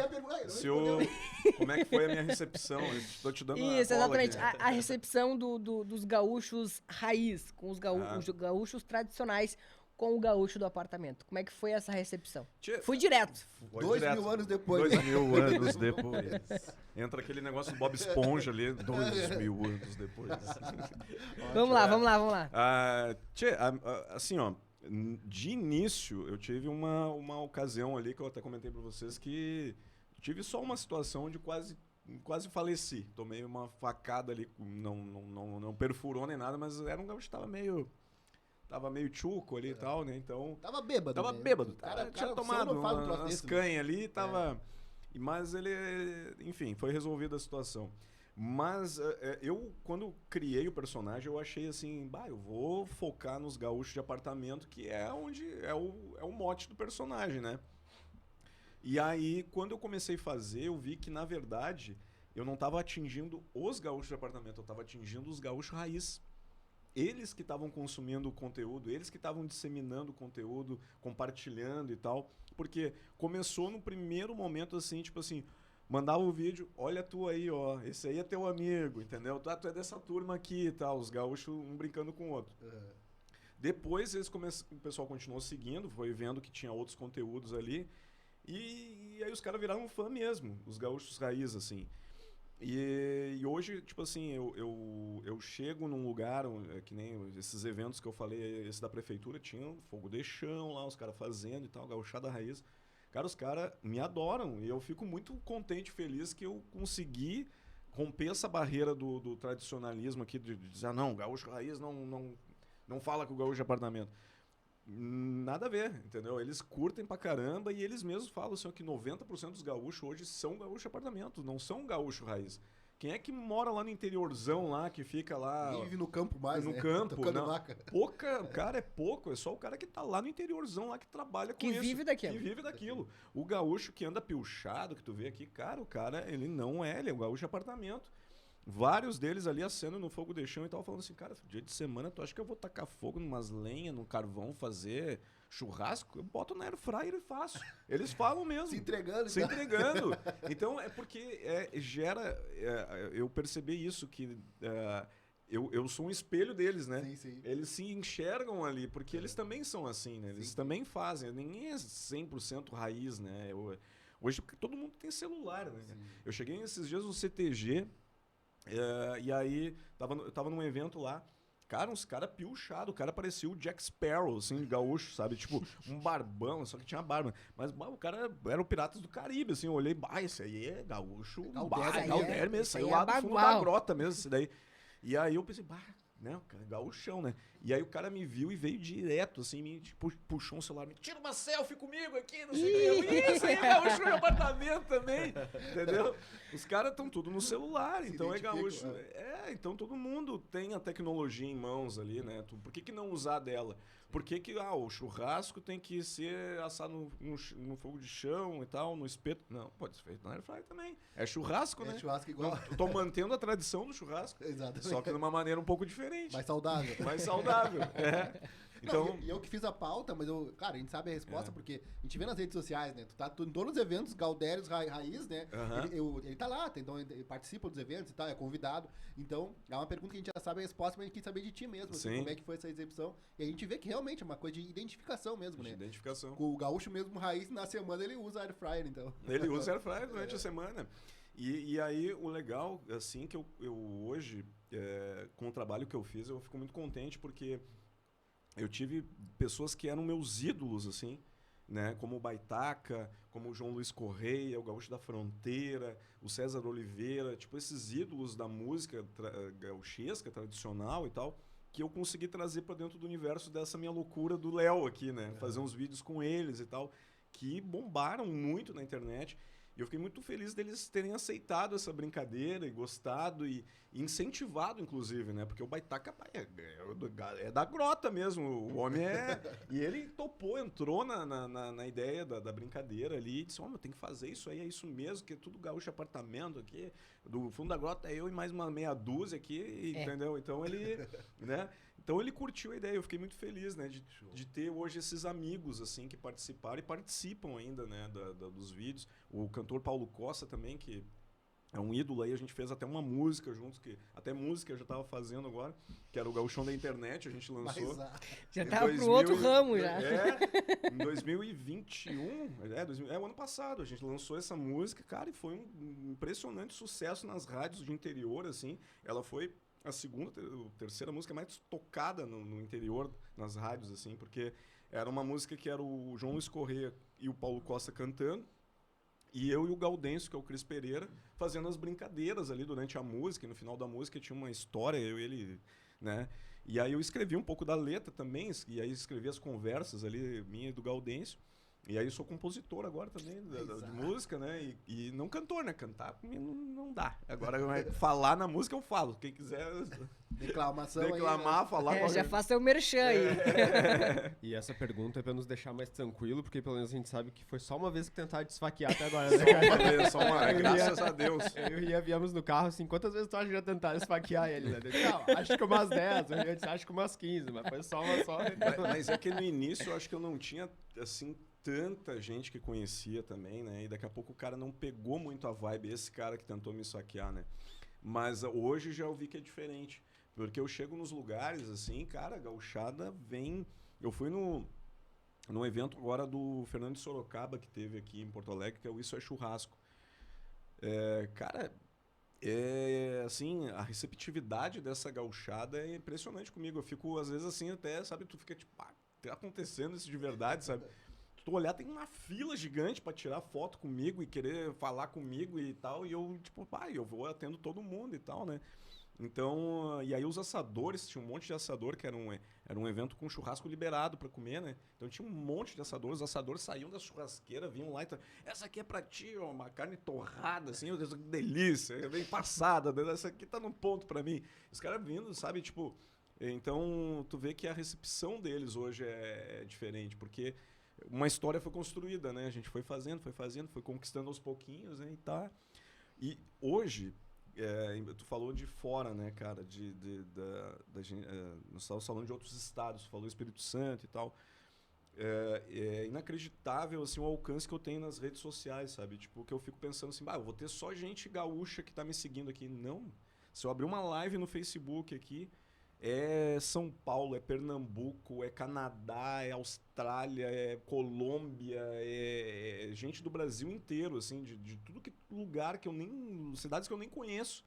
Como é que foi a minha recepção? Estou te dando Isso, exatamente. A recepção dos gaúchos raiz, com os gaúchos tradicionais, com o gaúcho do apartamento. Como é que foi essa recepção? Fui direto. 2.000 anos depois. 2.000 anos depois. Entra aquele negócio do Bob Esponja ali, 2.000 anos depois. Vamos lá. Assim, ó, de início, eu tive uma ocasião ali que eu até comentei para vocês que tive só uma situação de quase faleci. Tomei uma facada ali, não perfurou nem nada, mas era um gaúcho que tava meio tchuco ali e tal, né? Então... Tava bêbado. Cara, tinha tomado umas canhas ali, tava... Mas ele, enfim, foi resolvida a situação. Mas eu, quando criei o personagem, eu achei assim, eu vou focar nos gaúchos de apartamento, que é onde é o mote do personagem, né? E aí, quando eu comecei a fazer, eu vi que, na verdade, eu não estava atingindo os gaúchos de apartamento, eu estava atingindo os gaúchos raiz. Eles que estavam consumindo o conteúdo, eles que estavam disseminando o conteúdo, compartilhando e tal. Porque começou no primeiro momento assim, tipo assim... Mandava o vídeo, olha tu aí, ó, esse aí é teu amigo, entendeu? Tu é dessa turma aqui e tal, os gaúchos um brincando com o outro. Depois o pessoal continuou seguindo, foi vendo que tinha outros conteúdos ali, e aí os caras viraram fã mesmo, os gaúchos raiz, assim. E hoje, tipo assim, eu chego num lugar, que nem esses eventos que eu falei, esse da prefeitura, tinha um fogo de chão lá, os caras fazendo e tal, gauchada raiz. Cara, os caras me adoram e eu fico muito contente e feliz que eu consegui romper essa barreira do tradicionalismo aqui, de dizer, não, gaúcho raiz não fala com o gaúcho de apartamento. Nada a ver, entendeu? Eles curtem pra caramba e eles mesmos falam assim, que 90% dos gaúchos hoje são gaúcho de apartamento, não são gaúcho raiz. Quem é que mora lá no interiorzão lá, que fica lá... Ninguém vive no campo mais, no né? campo, Tocando não. vaca. Cara, é pouco. É só o cara que tá lá no interiorzão, lá que trabalha com Que isso. vive daquilo. Que vive daquilo. O gaúcho que anda piochado, que tu vê aqui, cara, o cara, ele não é, ele é um gaúcho de apartamento. Vários deles ali acendendo no fogo de chão e tal, falando assim, cara, dia de semana, tu acha que eu vou tacar fogo numas lenhas, no carvão, fazer churrasco? Eu boto na air fryer e faço. Eles falam mesmo. Se entregando. Se entregando. Então, é porque gera... eu percebi isso, que eu sou um espelho deles, né? Sim, sim. Eles se enxergam ali, porque eles também são assim, né? Eles também fazem. Ninguém é 100% raiz, né? Hoje todo mundo tem celular, né? Sim. Eu cheguei esses dias no CTG, e aí eu tava num evento lá. Cara, uns caras piochados. O cara parecia o Jack Sparrow, assim, gaúcho, sabe? Tipo, um barbão, só que tinha barba. Mas o cara era o Piratas do Caribe, assim. Eu olhei, esse aí é gaúcho. Galdério mesmo. Saiu lá do fundo da grota mesmo, esse daí. E aí eu pensei, né, gaúchão, né? E aí o cara me viu e veio direto, assim, me puxou um celular, me tira uma selfie comigo aqui, não sei o que. Isso aí é gaúcho no apartamento também, entendeu? Os caras estão tudo no celular, então é gaúcho. Então todo mundo tem a tecnologia em mãos ali, né? Por que não usar dela? Por que o churrasco tem que ser assado no fogo de chão e tal, no espeto? Não, pode ser feito na air fryer também. É churrasco, né? É churrasco igual. Tô mantendo a tradição do churrasco. Exatamente. Só que de uma maneira um pouco diferente. Mais saudável. Mais saudável, Então... Não, e eu que fiz a pauta, mas cara, a gente sabe a resposta, porque a gente vê nas redes sociais, né? Tu tá em todos os eventos, Galdérios Raiz, né? Ele tá lá, então ele participa dos eventos e tal, é convidado. Então, é uma pergunta que a gente já sabe a resposta, mas a gente quer saber de ti mesmo, assim, como é que foi essa exibição. E a gente vê que realmente é uma coisa de identificação mesmo, né? Identificação. O gaúcho mesmo raiz, na semana ele usa air fryer, então. Ele usa air fryer durante a semana. E aí, o legal, assim, que eu hoje, com o trabalho que eu fiz, eu fico muito contente, porque eu tive pessoas que eram meus ídolos, assim, né? Como o Baitaca, como o João Luiz Correia, o Gaúcho da Fronteira, o César Oliveira, tipo, esses ídolos da música gauchesca, tradicional e tal, que eu consegui trazer para dentro do universo dessa minha loucura do Léo aqui, né? Fazer uns vídeos com eles e tal, que bombaram muito na internet. E eu fiquei muito feliz deles terem aceitado essa brincadeira e gostado e incentivado, inclusive, né? Porque o Baitaca é da grota mesmo, o homem é... E ele topou, entrou na ideia da brincadeira ali e disse, tem que fazer isso aí, é isso mesmo, que é tudo gaúcho apartamento aqui, do fundo da grota é eu e mais uma meia dúzia aqui, entendeu? Então ele, né? Então ele curtiu a ideia, eu fiquei muito feliz, né, de ter hoje esses amigos, assim, que participaram e participam ainda, né, dos vídeos. O cantor Paulo Costa também, que é um ídolo aí, a gente fez até uma música juntos, que até música eu já estava fazendo agora, que era o Gauchão da Internet, a gente lançou. Já tava pro outro ramo, já. Em 2021, o ano passado, a gente lançou essa música, cara, e foi um impressionante sucesso nas rádios de interior, assim. Ela foi a terceira música mais tocada no interior, nas rádios, assim, porque era uma música que era o João Luiz Correia e o Paulo Costa cantando, e eu e o Gaudêncio, que é o Cris Pereira, fazendo as brincadeiras ali durante a música, e no final da música tinha uma história, eu e ele, né? E aí eu escrevi um pouco da letra também, e aí escrevi as conversas ali, minha e do Gaudêncio. E aí eu sou compositor agora também de música, né? E não cantor, né? Cantar pra mim não dá. Agora falar na música eu falo. Quem quiser declamar, aí, né? Falar. Já faça o merchan aí. E essa pergunta é pra nos deixar mais tranquilo, porque pelo menos a gente sabe que foi só uma vez que tentaram te esfaquear até agora, né, cara? Só uma vez, graças a Deus. Eu e a viemos no carro assim, quantas vezes tu acha que já tentaram esfaquear ele, né? Não, acho que umas 10, eu disse, acho que umas 15, mas foi só uma só. Mas é que no início eu acho que eu não tinha, assim, tanta gente que conhecia também, né? E daqui a pouco o cara não pegou muito a vibe, esse cara que tentou me saquear, né? Mas hoje já eu vi que é diferente. Porque eu chego nos lugares, assim, cara, a gauchada vem... Eu fui num evento agora do Fernando de Sorocaba, que teve aqui em Porto Alegre, que é o Isso é Churrasco. Cara, Assim, a receptividade dessa gauchada é impressionante comigo. Eu fico, às vezes, assim, até, sabe, tu fica tipo, tá acontecendo isso de verdade, sabe? Tu olhar, tem uma fila gigante pra tirar foto comigo e querer falar comigo e tal, e eu, tipo, eu vou atendo todo mundo e tal, né? Então, e aí os assadores, tinha um monte de assador, que era um evento com churrasco liberado para comer, né? Então tinha um monte de assadores, os assadores saíam da churrasqueira, vinham lá e essa aqui é pra ti, ó, uma carne torrada, assim, que delícia, bem passada, essa aqui tá no ponto para mim. Os caras vindo, sabe, tipo... Então, tu vê que a recepção deles hoje é diferente, porque uma história foi construída, né? A gente foi fazendo, foi conquistando aos pouquinhos, né? E hoje... tu falou de fora, né, cara? Nós estávamos falando de outros estados, falou Espírito Santo e tal. É inacreditável assim, o alcance que eu tenho nas redes sociais, sabe? Tipo, que eu fico pensando assim, eu vou ter só gente gaúcha que tá me seguindo aqui. Não. Se eu abrir uma live no Facebook aqui, é São Paulo, é Pernambuco, é Canadá, é Austrália, é Colômbia, é gente do Brasil inteiro, assim, de tudo que lugar que eu nem... cidades que eu nem conheço.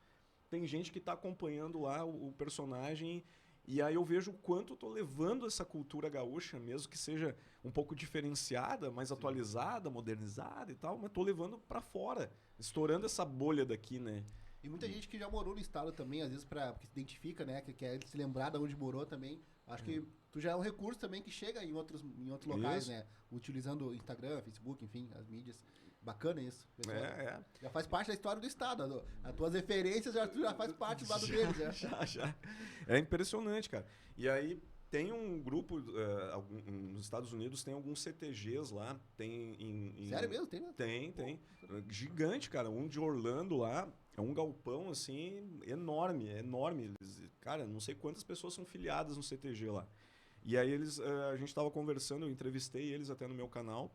Tem gente que está acompanhando lá o personagem e aí eu vejo o quanto eu tô levando essa cultura gaúcha, mesmo que seja um pouco diferenciada, mais atualizada, modernizada e tal, mas tô levando para fora, estourando essa bolha daqui, né? E muita gente que já morou no estado também, às vezes, porque se identifica, né? Que quer se lembrar de onde morou também. Acho que tu já é um recurso também que chega em outros locais, Isso. né? Utilizando o Instagram, Facebook, enfim, as mídias. Bacana isso. Pessoal. Já faz parte da história do estado. As tuas referências já faz parte do lado deles, né? Já. É impressionante, cara. E aí tem um grupo, nos Estados Unidos tem alguns CTGs lá. Sério mesmo? Tem, né? Tem. Gigante, cara. Um de Orlando lá. É um galpão, assim, enorme. Cara, não sei quantas pessoas são filiadas no CTG lá. E aí a gente estava conversando, eu entrevistei eles até no meu canal.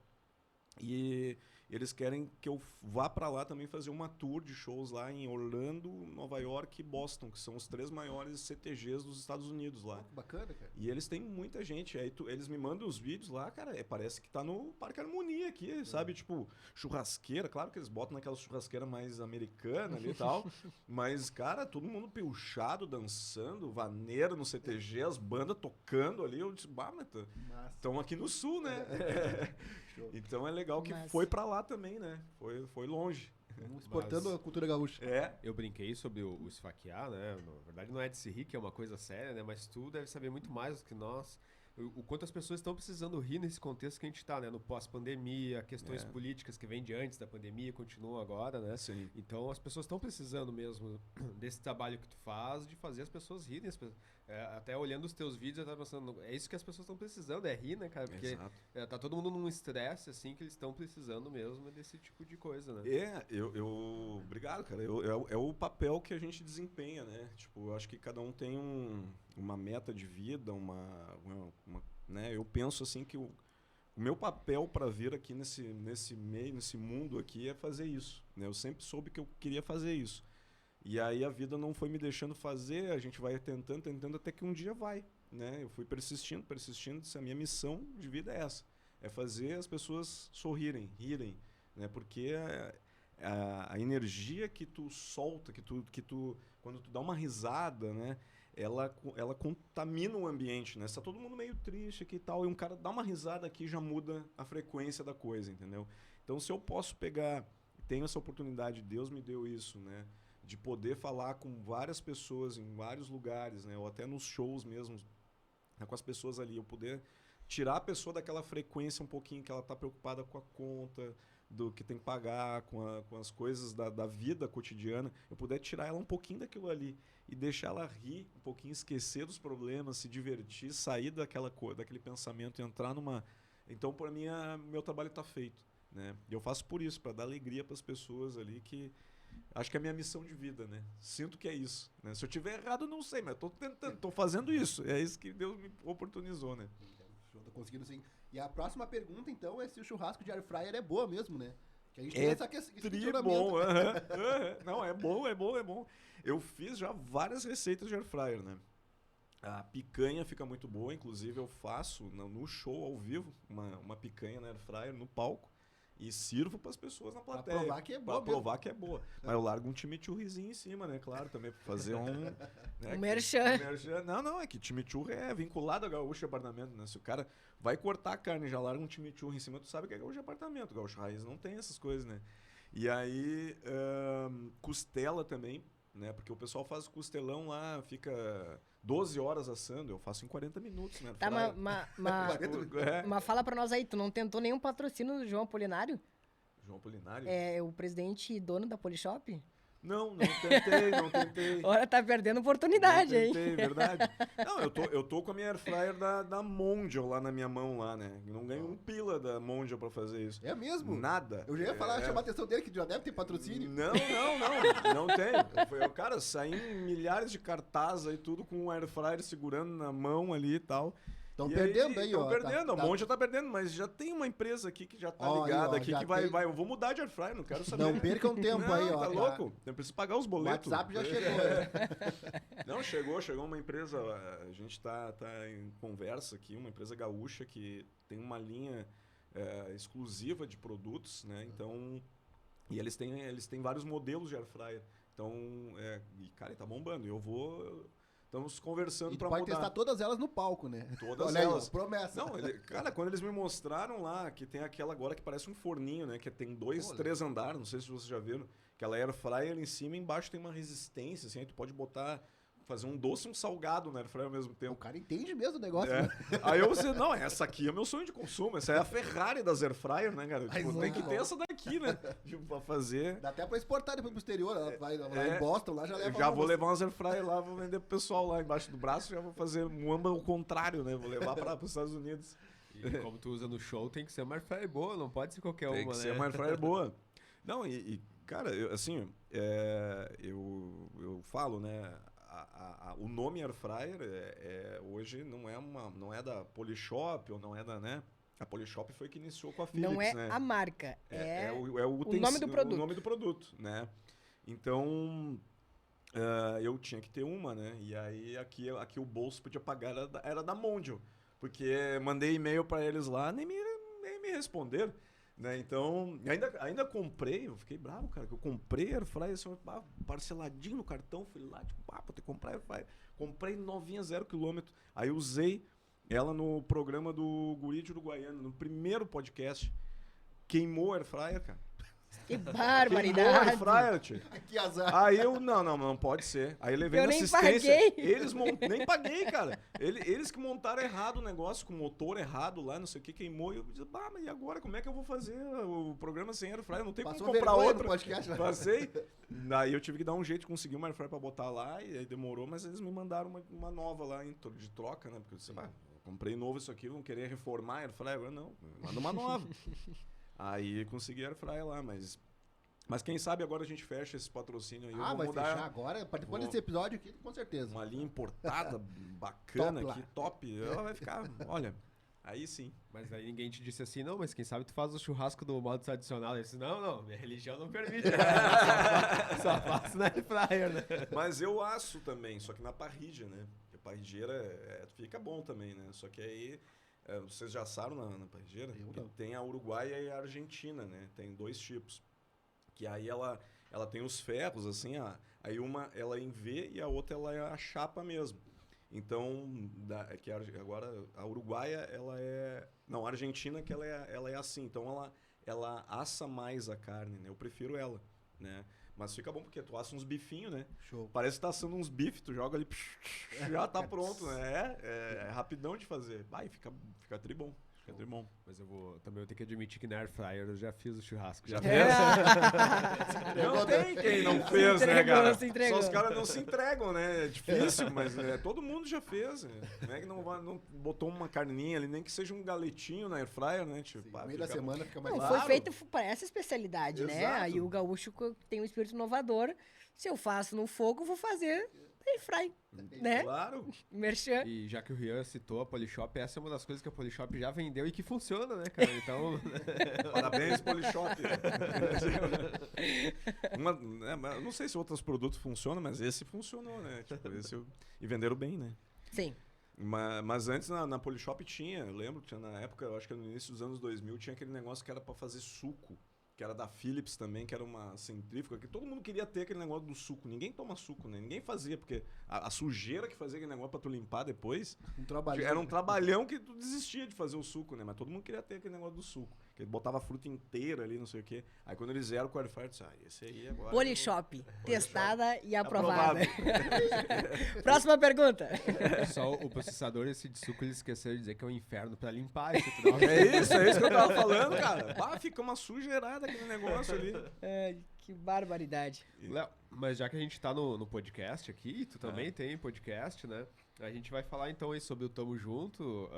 E eles querem que eu vá para lá também fazer uma tour de shows lá em Orlando, Nova York e Boston, que são os 3 maiores CTGs dos Estados Unidos lá. Pô, que bacana, cara. E eles têm muita gente. Aí eles me mandam os vídeos lá, cara, parece que tá no Parque Harmonia aqui, sabe? Tipo, churrasqueira. Claro que eles botam naquela churrasqueira mais americana ali e tal. Mas, cara, todo mundo piochado, dançando, vaneira no CTG, as bandas tocando ali. Eu disse, mas estão aqui no sul, né? Então é legal que foi pra lá também, né? Foi longe. Exportando a cultura gaúcha. Eu brinquei sobre o esfaquear, né? Na verdade não é de se rir, que é uma coisa séria, né? Mas tu deve saber muito mais do que nós. O quanto as pessoas estão precisando rir nesse contexto que a gente está, né? No pós-pandemia, questões políticas que vêm de antes da pandemia, continuam agora, né? Sim. Então as pessoas estão precisando mesmo desse trabalho que tu faz, de fazer as pessoas rirem. Até olhando os teus vídeos, eu tava pensando, é isso que as pessoas estão precisando, é rir, né, cara? Porque tá todo mundo num estresse, assim, que eles estão precisando mesmo desse tipo de coisa, né? Obrigado, cara. É o papel que a gente desempenha, né? Tipo, eu acho que cada um tem uma meta de vida, né? Eu penso assim que o meu papel para vir aqui nesse meio, nesse mundo aqui é fazer isso, né? Eu sempre soube que eu queria fazer isso. E aí a vida não foi me deixando fazer, a gente vai tentando até que um dia vai, né? Eu fui persistindo, disse, a minha missão de vida é essa, é fazer as pessoas sorrirem, rirem, né? Porque a energia que tu solta, que tu quando tu dá uma risada, né? Ela contamina o ambiente, né? Está todo mundo meio triste aqui e tal, e um cara dá uma risada aqui já muda a frequência da coisa, entendeu? Então, se eu posso pegar, tenho essa oportunidade, Deus me deu isso, né? De poder falar com várias pessoas em vários lugares, né? Ou até nos shows mesmo, né? Com as pessoas ali, eu poder tirar a pessoa daquela frequência um pouquinho que ela está preocupada com a conta, do que tem que pagar, com as coisas da vida cotidiana, eu puder tirar ela um pouquinho daquilo ali e deixar ela rir um pouquinho, esquecer dos problemas, se divertir, sair daquele pensamento e entrar numa... Então, para mim, meu trabalho está feito, né? E eu faço por isso, para dar alegria para as pessoas ali, que acho que é a minha missão de vida, né? Sinto que é isso, né? Se eu tiver errado, não sei, mas estou tentando, estou fazendo isso. É isso que Deus me oportunizou, né? Tô conseguindo sim. E a próxima pergunta, então, é se o churrasco de air fryer é boa mesmo, né? Que a gente tem esse questionamento. Bom. Não, é bom. Eu fiz já várias receitas de air fryer, né? A picanha fica muito boa, inclusive eu faço no show ao vivo uma picanha na air fryer no palco. e sirvo para as pessoas na plateia. Pra provar que é boa. Pra provar que é boa. Mas eu largo um chimichurrizinho em cima, né? Claro, também pra fazer um... né, Um merchan. Não, é que chimichurri é vinculado a gaúcho de apartamento, né? Se o cara vai cortar a carne e já larga um chimichurri em cima, tu sabe que é gaúcho de apartamento. Gaúcho raiz não tem essas coisas, né? E aí, costela também, né? Porque o pessoal faz costelão lá, fica 12 horas assando, eu faço em 40 minutos, né? Tá, mas fala pra nós aí, tu não tentou nenhum patrocínio do João Apolinário? João Apolinário? É o presidente e dono da Polishop? Não tentei. Ora, tá perdendo oportunidade, hein? Verdade. Não, eu tô com a minha air fryer da Mondial lá na minha mão lá, né? Não ganho um pila da Mondial pra fazer isso. É mesmo? Nada. Eu já ia falar, chamar a atenção dele, que já deve ter patrocínio. Não tem. Cara, saí em milhares de cartazes aí, tudo com o air fryer segurando na mão ali e tal. Estão perdendo aí, ó. Estão perdendo, a Mondial tá perdendo, mas já tem uma empresa aqui que já tá ligada aqui, que vai, eu vou mudar de air fryer, não quero saber. Não percam tempo aí, ó. Tá louco? Eu preciso pagar os boletos. O WhatsApp já chegou. Não, chegou uma empresa, a gente tá em conversa aqui, uma empresa gaúcha que tem uma linha exclusiva de produtos, né? Então, e eles têm vários modelos de air fryer. Então, cara, tá bombando. Estamos conversando para mudar. Pode testar todas elas no palco, né? Todas elas. Aí, promessa. Não, cara, quando eles me mostraram lá, que tem aquela agora que parece um forninho, né? Que tem 3 andares, não sei se vocês já viram. Aquela air fryer em cima e embaixo tem uma resistência, assim, aí tu pode fazer um doce e um salgado na air fryer ao mesmo tempo. O cara entende mesmo o negócio. Né? Aí eu pensei, não, essa aqui é meu sonho de consumo, essa é a Ferrari das air fryer, né, cara? Tipo, tem que ter essa daqui, né? Tipo, pra fazer. Dá até pra exportar depois pro exterior, ela vai lá em Boston, lá já leva. Já vou levar umas air fryer lá, vou vender pro pessoal lá embaixo do braço, já vou fazer um ao contrário, né? Vou levar pros Estados Unidos. E como tu usa no show, tem que ser uma air fryer boa, não pode ser qualquer uma, né? Tem que ser uma air fryer boa. Não, cara, eu falo, né? O nome air fryer hoje não é da Polishop ou não é da, né? A Polishop foi que iniciou com a Philips, não é, né? A marca, o nome do produto. O nome do produto, né? Então, eu tinha que ter uma, né? E aí aqui o bolso podia pagar era da Mondial, porque mandei e-mail para eles lá, nem me responderam. Né? Então, ainda comprei, eu fiquei bravo, cara, que eu comprei air fryer, assim, parceladinho no cartão, fui lá, tipo, vou ter que comprar air fryer. Comprei novinha, 0 km. Aí usei ela no programa do Guri de Uruguaiana, no primeiro podcast. Queimou air fryer, cara. Que barbaridade. Queimou air fryer, tio. Que azar. Aí eu, não pode ser. Aí levei eu na nem assistência. Paguei. Nem paguei, cara. Eles que montaram errado o negócio, com o motor errado lá, não sei o que, queimou. E eu disse, mas e agora? Como é que eu vou fazer o programa sem air fryer? Não tem como comprar outro. Podcast, né? Passei. Daí eu tive que dar um jeito de conseguir uma air fryer pra botar lá, e aí demorou, mas eles me mandaram uma nova lá de troca, né? Porque eu disse, comprei novo isso aqui, vão querer reformar a air fryer? Agora não, manda uma nova. Aí consegui air fryer lá, mas quem sabe agora a gente fecha esse patrocínio aí. Vai fechar agora? Depois desse episódio aqui, com certeza. Uma linha importada, bacana top aqui, lá. top. Ela vai ficar, olha, aí sim. Mas aí ninguém te disse assim, não, mas quem sabe tu faz o churrasco do modo tradicional. Eu disse, não, minha religião não permite. Só faço na air fryer, né? Mas eu asso também, só que na parrilha, né? Porque a parrilheira fica bom também, né? Só que aí... vocês já assaram na parrilheira? Tem a uruguaia e a argentina, né? Tem 2 tipos. Que aí ela tem os ferros, assim, aí uma ela é em V e a outra ela é a chapa mesmo. Então, agora a uruguaia, ela é... Não, a argentina que ela é assim. Então, ela assa mais a carne, né? Eu prefiro ela, né? Mas fica bom porque tu assa uns bifinhos, né? Show. Parece que tá assando uns bifes, tu joga ali, já tá pronto, né? É rapidão de fazer. Vai, fica tribom. Fica tribom. Mas eu vou ter que admitir que na air fryer eu já fiz o churrasco. Já fez? Não tem quem não fez, né, cara? Só os caras não se entregam, né? É difícil, mas todo mundo já fez. Não é que não botou uma carninha ali, nem que seja um galetinho na air fryer, né? Tipo, no meio da semana fica mais Não, claro. foi feito para essa especialidade, né? Exato. Aí o gaúcho tem um espírito inovador. Se eu faço no fogo, eu vou fazer air fry, né? Claro. Merchan. E já que o Rian citou a Polishop, essa é uma das coisas que a Polishop já vendeu e que funciona, né, cara? Então... Parabéns, Polishop. Não sei se outros produtos funcionam, mas esse funcionou, né? Tipo, e venderam bem, né? Sim. Mas antes na Polishop tinha, eu lembro, tinha na época, eu acho que no início dos anos 2000, tinha aquele negócio que era para fazer suco, que era da Philips também, que era uma centrífuga, que todo mundo queria ter aquele negócio do suco. Ninguém toma suco, né? Ninguém fazia, porque a sujeira que fazia aquele negócio pra tu limpar depois, era um trabalhão que tu desistia de fazer o suco, né? Mas todo mundo queria ter aquele negócio do suco, que ele botava a fruta inteira ali, não sei o quê. Aí quando eles vieram com o Air Fryer, eu disse, esse aí agora... Polishop, testada e aprovada. Aprovado. Próxima pergunta. Só o processador esse de suco, eles esqueceram de dizer que é um inferno pra limpar isso. É isso que eu tava falando, cara. Bah, fica uma sujeirada aquele negócio ali. Que barbaridade. Léo, mas já que a gente tá no podcast aqui, tu também tem podcast, né? A gente vai falar então aí sobre o Tamo Junto,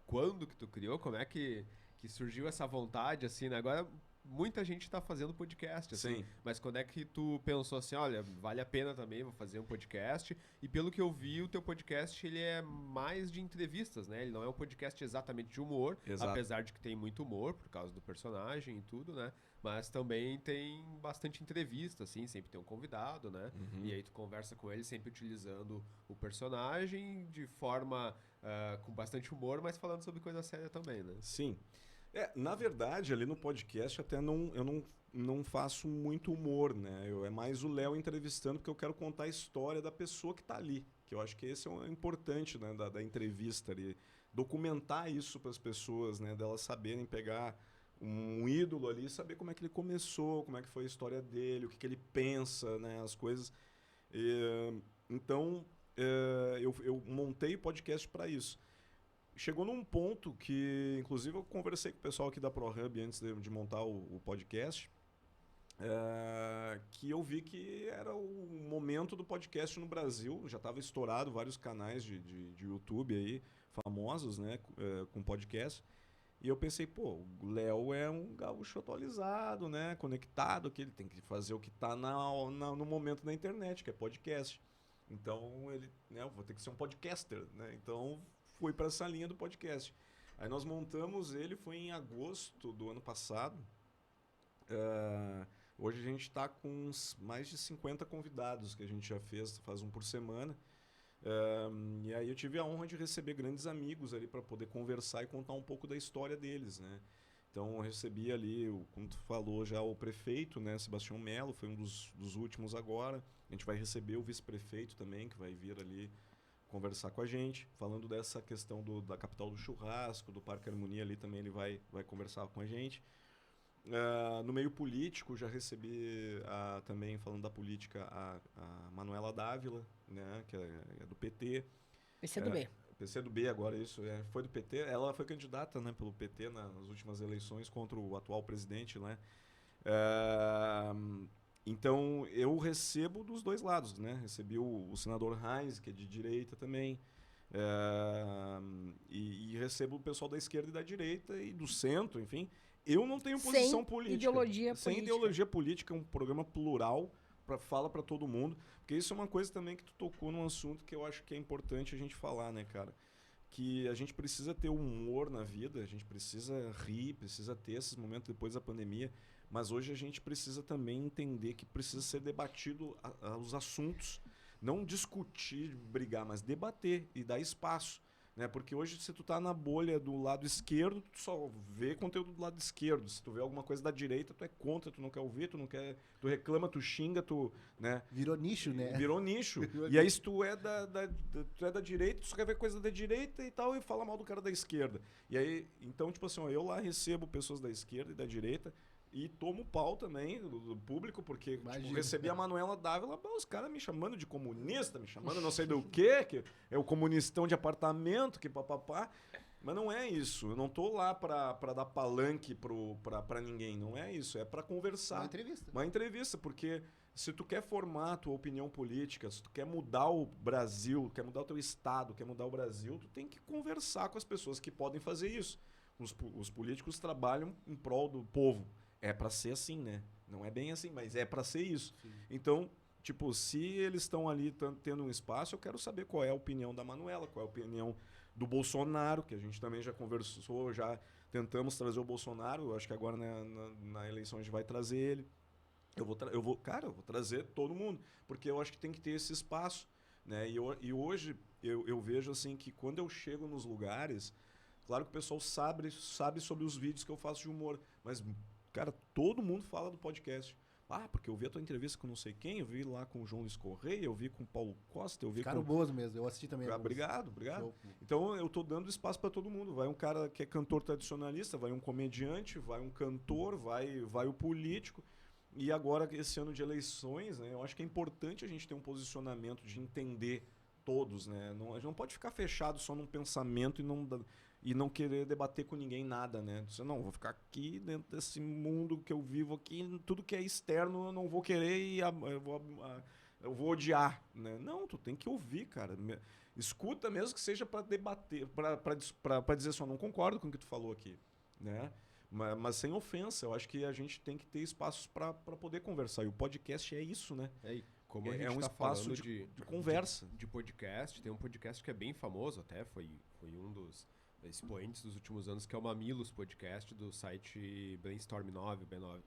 quando que tu criou, como é que surgiu essa vontade, assim, né? Agora muita gente tá fazendo podcast, assim. Sim. Mas quando é que tu pensou assim, olha, vale a pena também, vou fazer um podcast? E pelo que eu vi, o teu podcast, ele é mais de entrevistas, né? Ele não é um podcast exatamente de humor, Exato. apesar de que tem muito humor, por causa do personagem e tudo, né? Mas também tem bastante entrevista, assim, sempre tem um convidado, né? E aí tu conversa com ele sempre utilizando o personagem de forma com bastante humor, mas falando sobre coisa séria também, né? Sim. Na verdade, ali no podcast até eu não faço muito humor, né? É mais o Léo entrevistando, porque eu quero contar a história da pessoa que está ali. Que eu acho que esse é o importante, né, da entrevista ali. Documentar isso para as pessoas, né? Delas saberem pegar um ídolo ali e saber como é que ele começou, como é que foi a história dele, o que ele pensa, né? As coisas. Então, eu montei o podcast para isso. Chegou num ponto que, inclusive, eu conversei com o pessoal aqui da ProHub antes de montar o podcast, que eu vi que era o momento do podcast no Brasil. Já estava estourado vários canais de YouTube aí, famosos, né, com podcast. E eu pensei, o Léo é um gaúcho atualizado, né, conectado aqui, ele tem que fazer o que está no momento na internet, que é podcast. Então, eu vou ter que ser um podcaster, né, então... Fui para essa linha do podcast. Aí nós montamos ele, foi em agosto do ano passado. Hoje a gente está com mais de 50 convidados que a gente já faz um por semana. E aí eu tive a honra de receber grandes amigos ali para poder conversar e contar um pouco da história deles, né? Então eu recebi ali, como tu falou já, o prefeito, né, Sebastião Melo, foi um dos últimos agora. A gente vai receber o vice-prefeito também, que vai vir ali conversar com a gente, falando dessa questão da capital do churrasco, do Parque Harmonia ali também ele vai conversar com a gente. No meio político já recebi também, falando da política, a Manuela Dávila, né, que é do PT. PCdoB. PCdoB agora, isso, foi do PT. Ela foi candidata, né, pelo PT nas últimas eleições contra o atual presidente, né. Então, eu recebo dos dois lados, né? Recebi o senador Reis, que é de direita também, e recebo o pessoal da esquerda e da direita e do centro, enfim. Eu não tenho posição política. Sem ideologia política, é um programa plural, fala para todo mundo, porque isso é uma coisa também que tu tocou num assunto que eu acho que é importante a gente falar, né, cara? Que a gente precisa ter humor na vida, a gente precisa rir, precisa ter esses momentos depois da pandemia. Mas hoje a gente precisa também entender que precisa ser debatido os assuntos. Não discutir, brigar, mas debater e dar espaço. Né? Porque hoje, se tu tá na bolha do lado esquerdo, tu só vê conteúdo do lado esquerdo. Se tu vê alguma coisa da direita, tu é contra, tu não quer ouvir, tu reclama, tu xinga, né? Virou nicho, né? Virou nicho. E aí, se tu é da direita, tu só quer ver coisa da direita e tal, e fala mal do cara da esquerda. E aí, então, tipo assim, eu lá recebo pessoas da esquerda e da direita, e tomo pau também do público, porque recebi a Manuela Dávila, os caras me chamando de comunista, me chamando não sei do quê, que é o comunistão de apartamento, que papapá. Mas não é isso. Eu não tô lá pra dar palanque pra ninguém. Não é isso. É pra conversar. Uma entrevista, porque se tu quer formar a tua opinião política, se tu quer mudar o Brasil, quer mudar o teu estado, quer mudar o Brasil, tu tem que conversar com as pessoas que podem fazer isso. Os políticos trabalham em prol do povo. É pra ser assim, né? Não é bem assim, mas é pra ser isso. Sim. Então, tipo, se eles estão ali tendo um espaço, eu quero saber qual é a opinião da Manuela, qual é a opinião do Bolsonaro, que a gente também já conversou, já tentamos trazer o Bolsonaro, eu acho que agora na eleição a gente vai trazer ele. Eu vou trazer todo mundo, porque eu acho que tem que ter esse espaço. né? E hoje eu vejo assim que quando eu chego nos lugares, claro que o pessoal sabe sobre os vídeos que eu faço de humor, mas, cara, todo mundo fala do podcast. Ah, porque eu vi a tua entrevista com não sei quem, eu vi lá com o João Luiz Correia, eu vi com o Paulo Costa, eu vi Ficaram com... boas mesmo, eu assisti também. Obrigado. Show. Então eu tô dando espaço para todo mundo. Vai um cara que é cantor tradicionalista, vai um comediante, vai um cantor, vai o político. E agora, esse ano de eleições, né, eu acho que é importante a gente ter um posicionamento de entender todos, né? A gente não pode ficar fechado só num pensamento e não querer debater com ninguém nada, né? Você não, vou ficar aqui dentro desse mundo que eu vivo aqui, tudo que é externo eu não vou querer e eu vou odiar, né? Não, tu tem que ouvir, cara. Escuta mesmo que seja para debater, para dizer só, não concordo com o que tu falou aqui, né? Mas sem ofensa, eu acho que a gente tem que ter espaços para poder conversar. E o podcast é isso, né? Como a gente um tá espaço falando de conversa. De podcast, tem um podcast que é bem famoso até, foi um dos expoentes dos últimos anos, que é o Mamilos Podcast, do site Brainstorm 9, B9.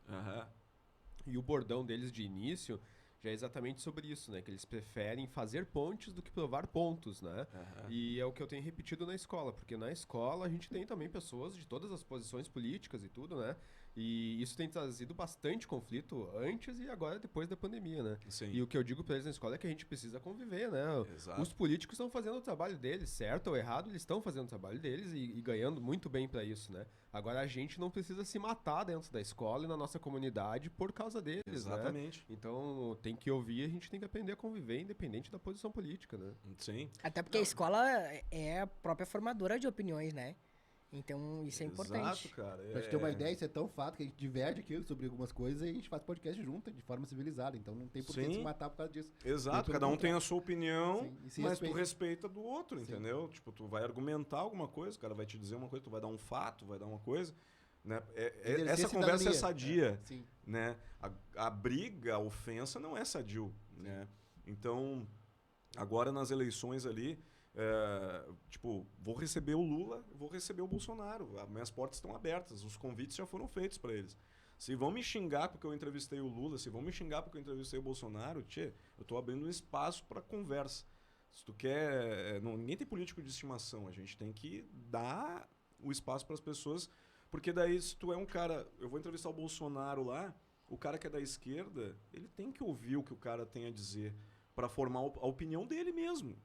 E o bordão deles de início já é exatamente sobre isso, né? Que eles preferem fazer pontes do que provar pontos, né? E é o que eu tenho repetido na escola, porque na escola a gente tem também pessoas de todas as posições políticas e tudo, né? E isso tem trazido bastante conflito antes e agora depois da pandemia, né? Sim. E o que eu digo para eles na escola é que a gente precisa conviver, né? Exato. Os políticos estão fazendo o trabalho deles, certo ou errado, eles estão fazendo o trabalho deles e ganhando muito bem para isso, né? Agora a gente não precisa se matar dentro da escola e na nossa comunidade por causa deles, Exatamente. né? Então tem que ouvir, a gente tem que aprender a conviver independente da posição política, né? Sim. Até porque a escola é a própria formadora de opiniões, né? Então isso é importante. Exato, cara. Pra gente ter uma ideia, isso é tão fato que a gente diverge aqui sobre algumas coisas e a gente faz podcast junto, de forma civilizada. Então não tem por que se matar por causa disso. Exato, cada um tem a sua opinião, mas tu respeita. respeita do outro, entendeu? Tipo, tu vai argumentar alguma coisa, o cara vai te dizer uma coisa, tu vai dar um fato, vai dar uma coisa. Né? Essa conversa é sadia. Né? A briga, a ofensa não é sadio. Né? Então, agora nas eleições ali, tipo, vou receber o Lula, vou receber o Bolsonaro. Minhas portas estão abertas, os convites já foram feitos para eles. Se vão me xingar porque eu entrevistei o Lula, se vão me xingar porque eu entrevistei o Bolsonaro, eu estou abrindo um espaço para conversa. Se tu quer... ninguém tem político de estimação, a gente tem que dar o espaço para as pessoas, porque daí se tu é um cara... Eu vou entrevistar o Bolsonaro lá, o cara que é da esquerda, ele tem que ouvir o que o cara tem a dizer para formar a opinião dele mesmo.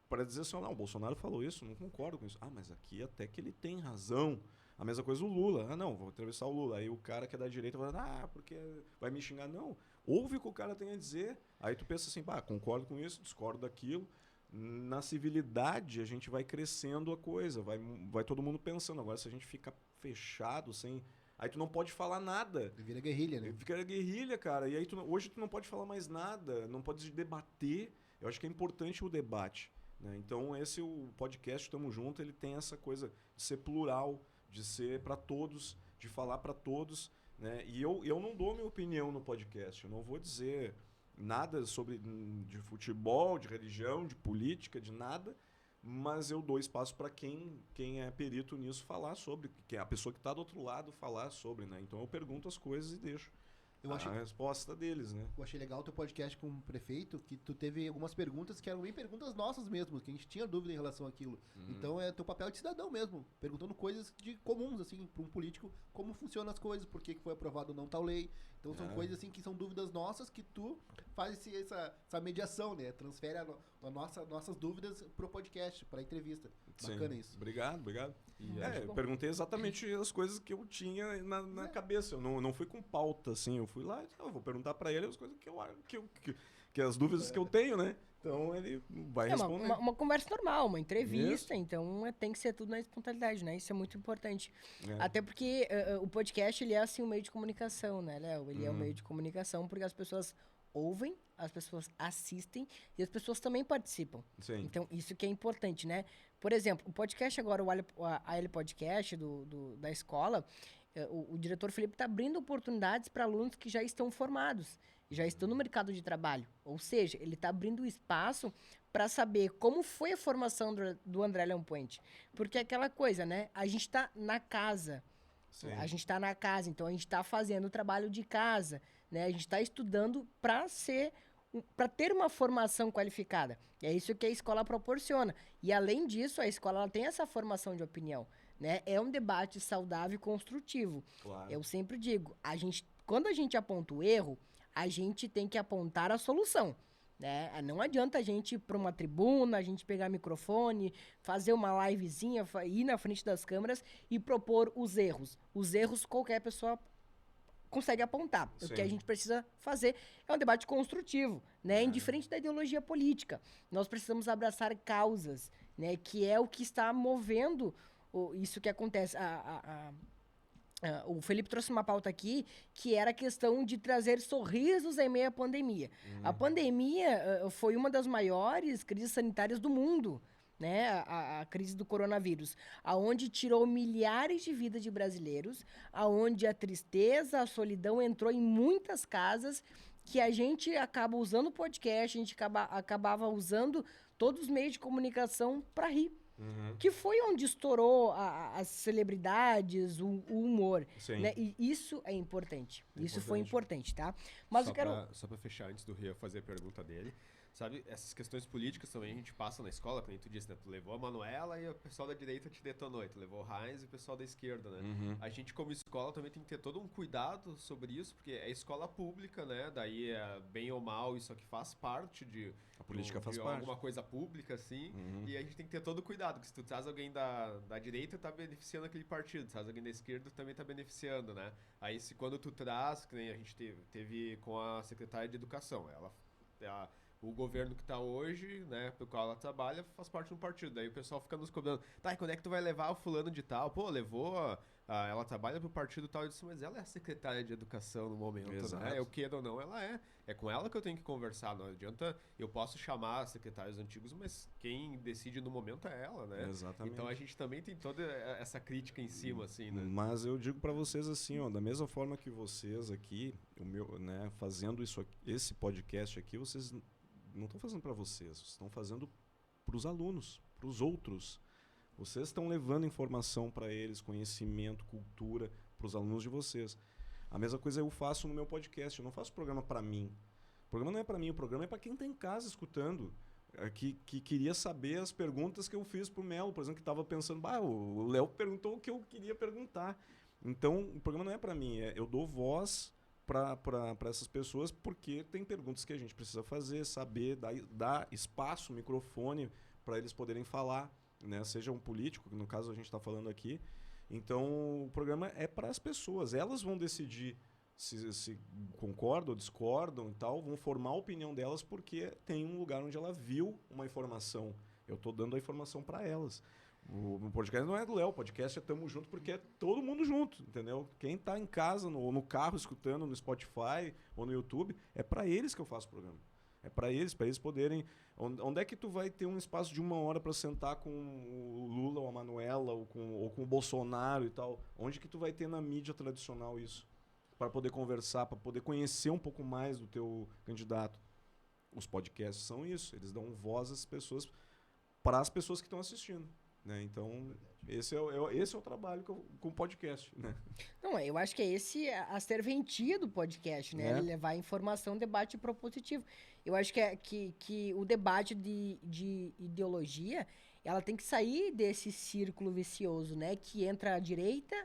Para dizer assim, não, o Bolsonaro falou isso, não concordo com isso. Ah, mas aqui até que ele tem razão. A mesma coisa o Lula. Ah, não, vou entrevistar o Lula. Aí o cara que é da direita vai falar, porque vai me xingar. Não, ouve o que o cara tem a dizer. Aí tu pensa assim, concordo com isso, discordo daquilo. Na civilidade, a gente vai crescendo a coisa, vai todo mundo pensando. Agora, se a gente fica fechado, sem... Aí tu não pode falar nada. Vira guerrilha, né? Fica guerrilha, cara. E aí hoje tu não pode falar mais nada, não pode debater. Eu acho que é importante o debate. Né? Então o podcast Tamo Junto, ele tem essa coisa de ser plural, de ser para todos, de falar para todos, né? E eu não dou minha opinião no podcast, eu não vou dizer nada de futebol, de religião, de política, de nada, mas eu dou espaço para quem é perito nisso falar sobre, que é a pessoa que está do outro lado falar sobre, né? Então eu pergunto as coisas e deixo a resposta deles, né? Eu achei legal o teu podcast com o prefeito, que tu teve algumas perguntas que eram bem perguntas nossas mesmo, que a gente tinha dúvida em relação àquilo. Então é teu papel de cidadão mesmo, perguntando coisas comuns, assim, para um político, como funcionam as coisas, por que foi aprovado ou não tal lei. Então são coisas assim que são dúvidas nossas que tu faz essa mediação, né? Transfere nossas dúvidas pro podcast, pra entrevista. Bacana isso. Obrigado. Eu perguntei exatamente as coisas que eu tinha na cabeça. Eu não fui com pauta, assim. Eu fui lá e vou perguntar pra ele as coisas que as dúvidas que eu tenho, né? Então ele vai responder. Uma conversa normal, uma entrevista, então tem que ser tudo na espontaneidade, né? Isso é muito importante. Até porque o podcast, ele é assim um meio de comunicação, né, Léo? Ele é um meio de comunicação porque as pessoas ouvem, as pessoas assistem e as pessoas também participam. Sim. Então, isso que é importante, né? Por exemplo, o podcast agora, o AL Podcast da escola, o diretor Felipe está abrindo oportunidades para alunos que já estão formados, já estão no mercado de trabalho. Ou seja, ele está abrindo espaço para saber como foi a formação do André Leão Puente. Porque é aquela coisa, né? A gente está na casa. Sim. A gente está na casa, então a gente está fazendo o trabalho de casa, né? A gente está estudando para ser para ter uma formação qualificada. É isso que a escola proporciona. E, além disso, a escola ela tem essa formação de opinião, né? É um debate saudável e construtivo. Claro. Eu sempre digo, quando a gente aponta o erro, a gente tem que apontar a solução. Né? Não adianta a gente ir para uma tribuna, a gente pegar microfone, fazer uma livezinha, ir na frente das câmeras e propor os erros. Os erros qualquer pessoa consegue apontar. Sim. O que a gente precisa fazer é um debate construtivo, né? Indiferente da ideologia política. Nós precisamos abraçar causas, né? Que é o que está movendo isso que acontece. O Felipe trouxe uma pauta aqui que era a questão de trazer sorrisos em meio à pandemia. A pandemia foi uma das maiores crises sanitárias do mundo, né? A crise do coronavírus, aonde tirou milhares de vidas de brasileiros, aonde a tristeza, a solidão entrou em muitas casas, que a gente acaba usando o podcast, a gente acabava usando todos os meios de comunicação para rir. Que foi onde estourou as celebridades, o humor. Né? E isso é importante. Isso foi importante, tá? Mas Só pra fechar, antes do Ria fazer a pergunta dele, sabe, essas questões políticas também a gente passa na escola, como tu disse, né? Tu levou a Manuela e o pessoal da direita te detonou, tu levou o Heinz e o pessoal da esquerda, né? A gente, como escola, também tem que ter todo um cuidado sobre isso, porque é escola pública, né? Daí, bem ou mal, isso aqui faz parte de... A política faz de parte. alguma coisa pública, assim, e a gente tem que ter todo o cuidado, porque se tu traz alguém da direita, tá beneficiando aquele partido, se traz alguém da esquerda, também tá beneficiando, né? Aí, quando tu traz, que nem a gente teve com a secretária de Educação, o governo que tá hoje, né, pelo qual ela trabalha, faz parte do partido. Daí o pessoal fica nos cobrando, tá, e quando é que tu vai levar o fulano de tal? Pô, levou, ela trabalha pro partido tal. Eu disse, mas ela é a secretária de Educação no momento, Exato. né? Eu queira ou não, ela é. É com ela que eu tenho que conversar. Não adianta, eu posso chamar secretários antigos, mas quem decide no momento é ela, né? Exatamente. Então a gente também tem toda essa crítica em cima, assim, né? Mas eu digo para vocês assim, ó, da mesma forma que vocês aqui, né, fazendo esse podcast aqui, vocês não estão fazendo para vocês estão fazendo para os alunos, para os outros. Vocês estão levando informação para eles, conhecimento, cultura, para os alunos de vocês. A mesma coisa eu faço no meu podcast. Eu não faço programa para mim. O programa não é para mim, o programa é para quem está em casa escutando, que queria saber as perguntas que eu fiz para o Melo, por exemplo, que estava pensando, o Léo perguntou o que eu queria perguntar. Então, o programa não é para mim, eu dou voz para essas pessoas, porque tem perguntas que a gente precisa fazer, saber, dar espaço, microfone para eles poderem falar, né? Seja um político, que no caso a gente está falando aqui. Então, o programa é para as pessoas. Elas vão decidir se concordam ou discordam e tal, vão formar a opinião delas porque tem um lugar onde ela viu uma informação. Eu estou dando a informação para elas. O podcast não é do Léo, o podcast é Tamo Junto porque é todo mundo junto, entendeu? Quem está em casa, no carro, escutando no Spotify ou no YouTube, é para eles que eu faço o programa. É para eles poderem... Onde é que tu vai ter um espaço de 1 hora para sentar com o Lula ou a Manuela ou com o Bolsonaro e tal? Onde que tu vai ter na mídia tradicional isso? Para poder conversar, para poder conhecer um pouco mais do teu candidato. Os podcasts são isso, eles dão voz às pessoas, para as pessoas que estão assistindo. Né? Então, esse é o trabalho com o podcast. Né? Não, eu acho que é esse a serventia do podcast, né? Levar informação, debate propositivo. Eu acho que o debate de ideologia, ela tem que sair desse círculo vicioso, né? Que entra a direita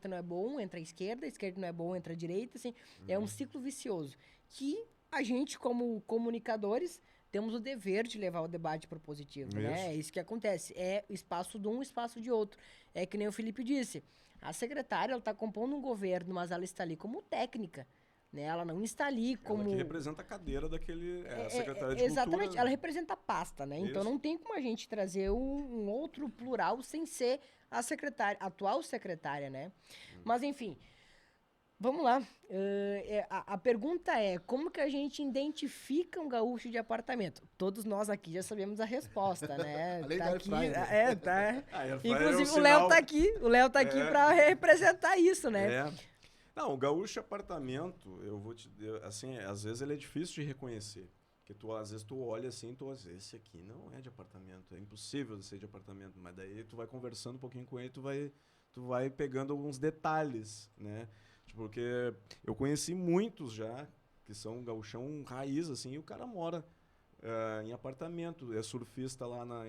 não é bom, entra a esquerda não é bom, entra a direita, assim. É um ciclo vicioso. Que a gente, como comunicadores, temos o dever de levar o debate propositivo, né? É isso que acontece. É espaço de um, espaço de outro. É que nem o Felipe disse. A secretária, ela está compondo um governo, mas ela está ali como técnica. Né? Ela não está ali como... Ela que representa a cadeira daquele... a secretária de exatamente, Cultura. ela representa a pasta, né? Então não tem como a gente trazer um outro plural sem ser a atual secretária, né? Mas, enfim... Vamos lá. A pergunta é, como que a gente identifica um gaúcho de apartamento? Todos nós aqui já sabemos a resposta, né? Além tá da aqui, Airfryer, né? tá. Airfryer Inclusive, é um o Léo sinal. tá aqui. O Léo tá aqui para representar isso, né? Não, o gaúcho apartamento, assim, às vezes ele é difícil de reconhecer. Porque às vezes tu olha assim, esse aqui não é de apartamento, é impossível de ser de apartamento. Mas daí tu vai conversando um pouquinho com ele, tu vai pegando alguns detalhes, né? Porque eu conheci muitos já que são gauchão raiz, assim, e o cara mora em apartamento, é surfista lá na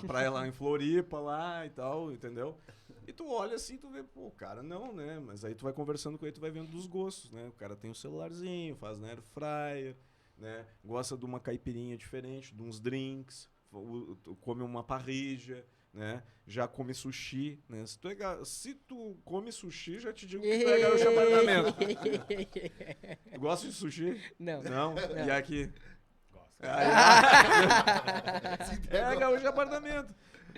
praia lá em Floripa lá e tal, entendeu? E tu olha assim, tu vê, pô, o cara não, né? Mas aí tu vai conversando com ele, tu vai vendo dos gostos, né? O cara tem um celularzinho, faz na air fryer, né? Gosta de uma caipirinha diferente, de uns drinks, come uma parrilla, né? Já come sushi, né? Se tu come sushi, já te digo que tu é gaúcho apartamento. Tu gosta de sushi? Não. Não? E aqui? Gosto. É gaúcho de apartamento.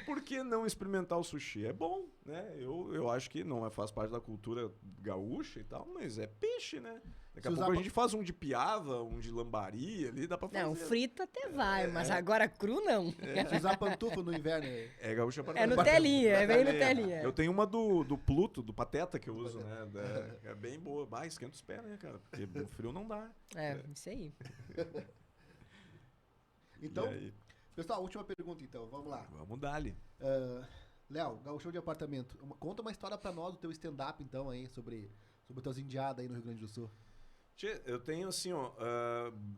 Por que não experimentar o sushi? É bom, né? Eu acho que não faz parte da cultura gaúcha e tal, mas é peixe, né? Daqui a pouco a gente faz um de piava, um de lambari ali, dá pra fazer. Não, frito até vai, mas agora cru não. Se usar pantufa no inverno. É gaúcho É apartamento. Nutelinha, é bem Nutelinha. Eu tenho uma do Pluto, do Pateta que eu uso, né? É bem boa. Bah, esquenta os pés, né, cara? Porque no frio não dá. Isso aí. Então, pessoal, última pergunta então, vamos lá. Vamos dar-lhe. Léo, gauchão de apartamento, conta uma história pra nós do teu stand-up então aí, sobre tuas indiadas aí no Rio Grande do Sul. Tchê, eu tenho assim, ó,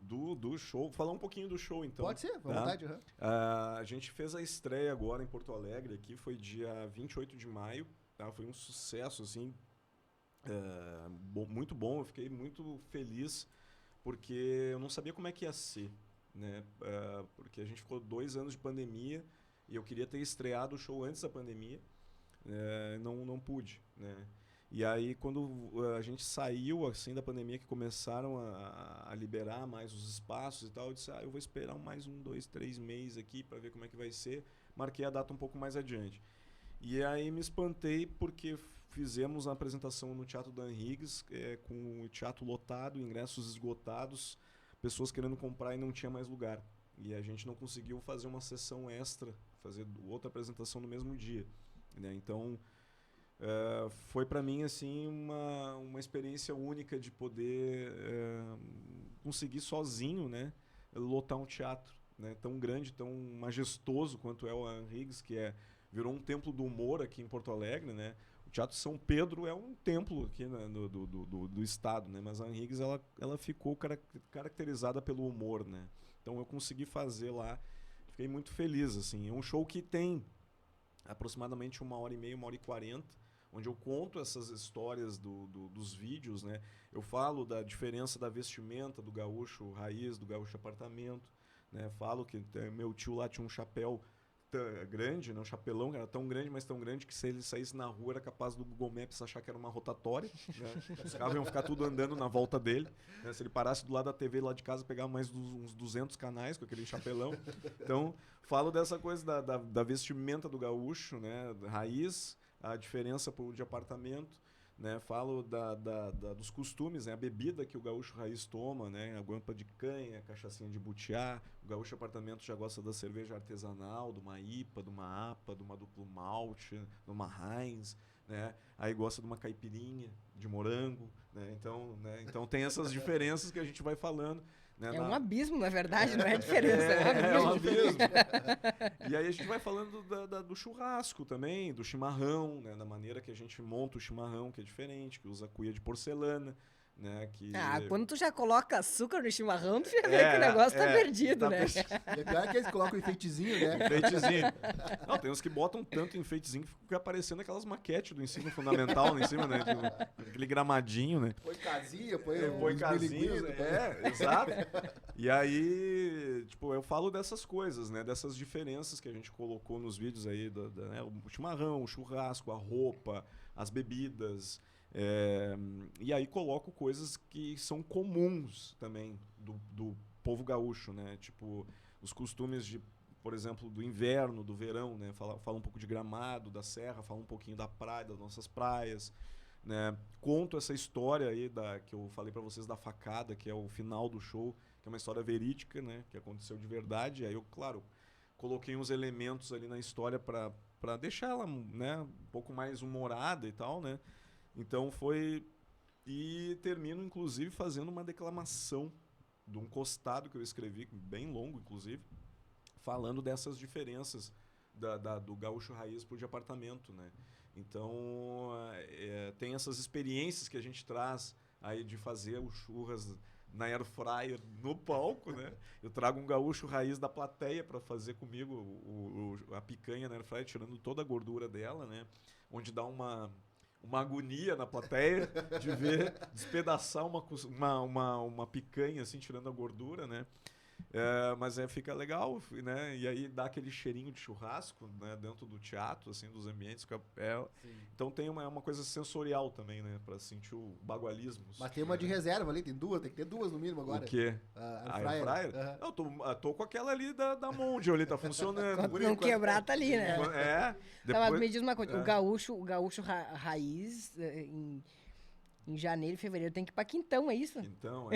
do show, falar um pouquinho do show então. Pode ser, à vontade. Uhum. A gente fez a estreia agora em Porto Alegre, aqui foi dia 28 de maio, tá? Foi um sucesso, assim, muito bom, eu fiquei muito feliz, porque eu não sabia como é que ia ser, né? Porque a gente ficou 2 anos de pandemia e eu queria ter estreado o show antes da pandemia, não pude, né? E aí, quando a gente saiu assim da pandemia, que começaram a liberar mais os espaços e tal, eu disse, eu vou esperar mais 1, 2, 3 meses aqui para ver como é que vai ser. Marquei a data um pouco mais adiante. E aí me espantei porque fizemos a apresentação no Teatro Dan Higgs, com o teatro lotado, ingressos esgotados, pessoas querendo comprar e não tinha mais lugar. E a gente não conseguiu fazer uma sessão extra, fazer outra apresentação no mesmo dia, né? Então... foi para mim assim uma experiência única de poder conseguir sozinho, né, lotar um teatro, né, tão grande, tão majestoso quanto é o Henriques, que virou um templo do humor aqui em Porto Alegre, né? O Teatro São Pedro é um templo aqui, né, do estado, né? Mas a Henriques ela ficou caracterizada pelo humor, né? Então eu consegui fazer lá, fiquei muito feliz, assim. É um show que tem aproximadamente 1h30, 1h40, onde eu conto essas histórias dos vídeos, né? Eu falo da diferença da vestimenta do gaúcho raiz, do gaúcho apartamento, né? Falo que meu tio lá tinha um chapéu grande, né? Um chapelão que era tão grande, mas tão grande que se ele saísse na rua era capaz do Google Maps achar que era uma rotatória, né? Os carros iam ficar tudo andando na volta dele, né? Se ele parasse do lado da TV lá de casa, pegava mais uns 200 canais com aquele chapelão. Então, falo dessa coisa da vestimenta do gaúcho, né? Raiz, a diferença de apartamento, né? Falo dos costumes, né? A bebida que o gaúcho raiz toma, né? A guampa de canha, a cachaçinha de butiá. O gaúcho apartamento já gosta da cerveja artesanal, de uma IPA, de uma APA, de uma duplo malte, de uma Heinz, né? Aí gosta de uma caipirinha de morango, né? Então tem essas diferenças que a gente vai falando. Né? Um abismo, na verdade, não é diferença. É um abismo. E aí a gente vai falando do churrasco também, do chimarrão, né? Da maneira que a gente monta o chimarrão, que é diferente, que usa cuia de porcelana, né? Quando tu já coloca açúcar no chimarrão, tu já vê que o negócio tá perdido, né? E é pior que eles colocam enfeitezinho, né? Enfeitezinho. Não, tem uns que botam tanto enfeitezinho que fica aparecendo aquelas maquetes do ensino fundamental lá em cima, né? Aquele gramadinho, né? Põe casinha, põe casinhas, exato. E aí, tipo, eu falo dessas coisas, né? Dessas diferenças que a gente colocou nos vídeos aí, né? O chimarrão, o churrasco, a roupa, as bebidas. E aí coloco coisas que são comuns também do povo gaúcho, né? Tipo, os costumes por exemplo, do inverno, do verão, né? Fala um pouco de Gramado, da Serra, fala um pouquinho da praia, das nossas praias, né? Conto essa história aí que eu falei pra vocês da facada, que é o final do show, que é uma história verídica, né? Que aconteceu de verdade. Aí eu, claro, coloquei uns elementos ali na história pra deixar ela, né? Um pouco mais humorada e tal, né? Então e termino, inclusive, fazendo uma declamação de um costado que eu escrevi, bem longo, inclusive, falando dessas diferenças do gaúcho raiz pro de apartamento, né? Então, tem essas experiências que a gente traz aí de fazer o churras na air fryer no palco, né? Eu trago um gaúcho raiz da plateia para fazer comigo a picanha na air fryer, tirando toda a gordura dela, né? Onde dá uma agonia na plateia de ver despedaçar uma picanha, assim, tirando a gordura, né? Mas fica legal, né? E aí dá aquele cheirinho de churrasco, né? Dentro do teatro, assim, dos ambientes. Então tem uma coisa sensorial também, né? Pra sentir o bagualismo. Mas tem uma de reserva ali, tem que ter duas no mínimo agora. O quê? A Air fryer? Eu tô com aquela ali da Mondial ali, tá funcionando. Quando não quebrar, tá ali, né? Depois... Mas me diz uma coisa, o gaúcho raiz, em janeiro e fevereiro tem que ir pra Quintão, é isso? Quintão,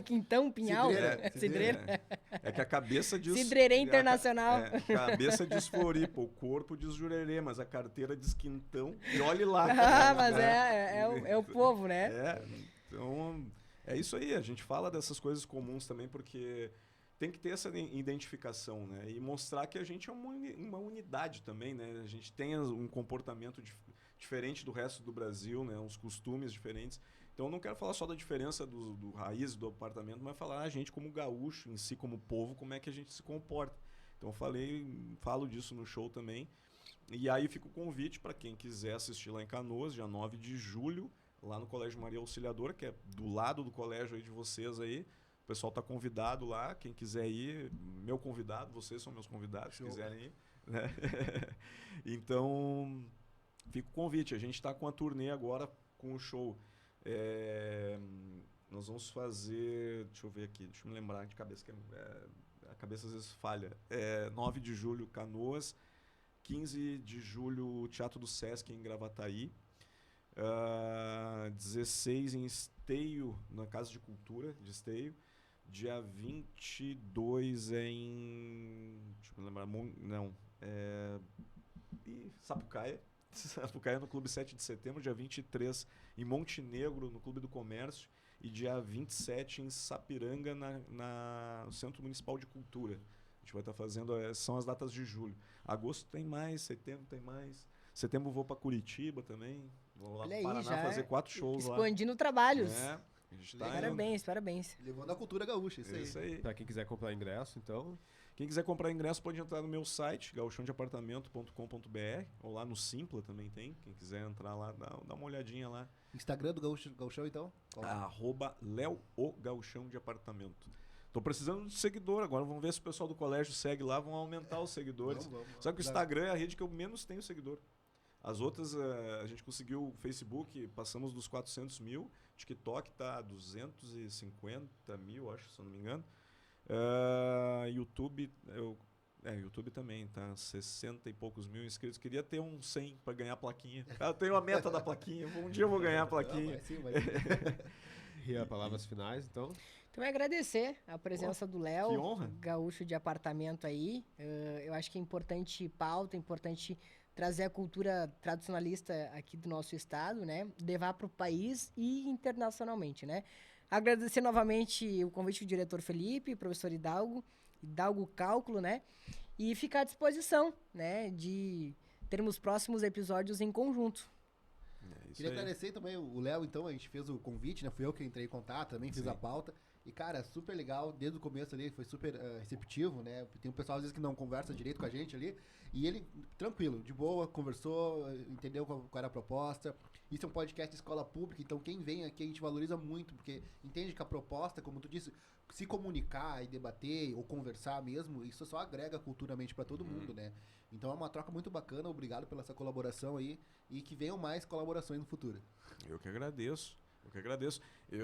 Quintão, Pinhal, Cidreira. É que a cabeça diz... Cidreirê Internacional. A cabeça diz Floripa, o corpo diz Jurerê, mas a carteira diz Quintão e olhe lá. Mas é o povo, né? Então, é isso aí. A gente fala dessas coisas comuns também porque tem que ter essa identificação, né? E mostrar que a gente é uma unidade também, né? A gente tem um comportamento diferente do resto do Brasil, né? Uns costumes diferentes. Então, eu não quero falar só da diferença do raiz do apartamento, mas falar a gente como gaúcho, em si, como povo, como é que a gente se comporta. Então, eu falo disso no show também. E aí fica o convite para quem quiser assistir lá em Canoas, dia 9 de julho, lá no Colégio Maria Auxiliadora, que é do lado do colégio aí de vocês aí. O pessoal está convidado lá, quem quiser ir, meu convidado, vocês são meus convidados, se quiserem ir. Né? Então... fica o convite. A gente está com a turnê agora com o show. Nós vamos fazer... Deixa eu ver aqui. Deixa eu me lembrar de cabeça. A cabeça às vezes falha. 9 de julho, Canoas. 15 de julho, Teatro do Sesc, em Gravataí. 16 em Esteio, na Casa de Cultura de Esteio. Dia 22 em... Deixa eu me lembrar. Sapucaia. Sapucaia no Clube 7 de Setembro, dia 23 em Montenegro, no Clube do Comércio, e dia 27 em Sapiranga, no Centro Municipal de Cultura. A gente vai estar fazendo, são as datas de julho. Agosto tem mais, setembro tem mais. Setembro vou para Curitiba também, vou lá para Paraná fazer 4 shows lá. Expandindo trabalhos. A gente tá Parabéns. Levando a cultura gaúcha, isso aí. Pra quem quiser comprar ingresso, então... Quem quiser comprar ingresso pode entrar no meu site, gauchãodeapartamento.com.br, ou lá no Simpla também tem. Quem quiser entrar lá, dá uma olhadinha lá. Instagram do Gauchão, então? @LeoGauchãoDeapartamento. Tô precisando de seguidor agora. Vamos ver se o pessoal do colégio segue lá, vão aumentar os seguidores. Vamos. Só que o Instagram é a rede que eu menos tenho seguidor. As outras, a gente conseguiu o Facebook, passamos dos 400 mil. TikTok tá 250 mil, acho, se eu não me engano. YouTube, YouTube também, tá 60 e poucos mil inscritos. Queria ter um 100 para ganhar a plaquinha. Eu tenho a meta da plaquinha. Um dia eu vou ganhar a plaquinha. E as palavras finais, então? Então, é agradecer a presença do Léo, que honra. gaúcho de apartamento aí. Eu acho que é importante pauta, é importante trazer a cultura tradicionalista aqui do nosso estado, né? Levar para o país e internacionalmente, né? Agradecer novamente o convite do diretor Felipe, professor Hidalgo Cálculo, né? E ficar à disposição, né? De termos próximos episódios em conjunto. Queria agradecer também o Léo, então, a gente fez o convite, né? Fui eu que entrei em contato, também fiz a pauta. E, cara, super legal, desde o começo ali, foi super receptivo, né? Tem um pessoal, às vezes, que não conversa direito com a gente ali. E ele, tranquilo, de boa, conversou, entendeu qual era a proposta. Isso é um podcast de escola pública, então quem vem aqui a gente valoriza muito, porque entende que a proposta, como tu disse, se comunicar e debater ou conversar mesmo, isso só agrega culturalmente para todo mundo, né? Então é uma troca muito bacana, obrigado pela essa colaboração aí e que venham mais colaborações no futuro. Eu que agradeço.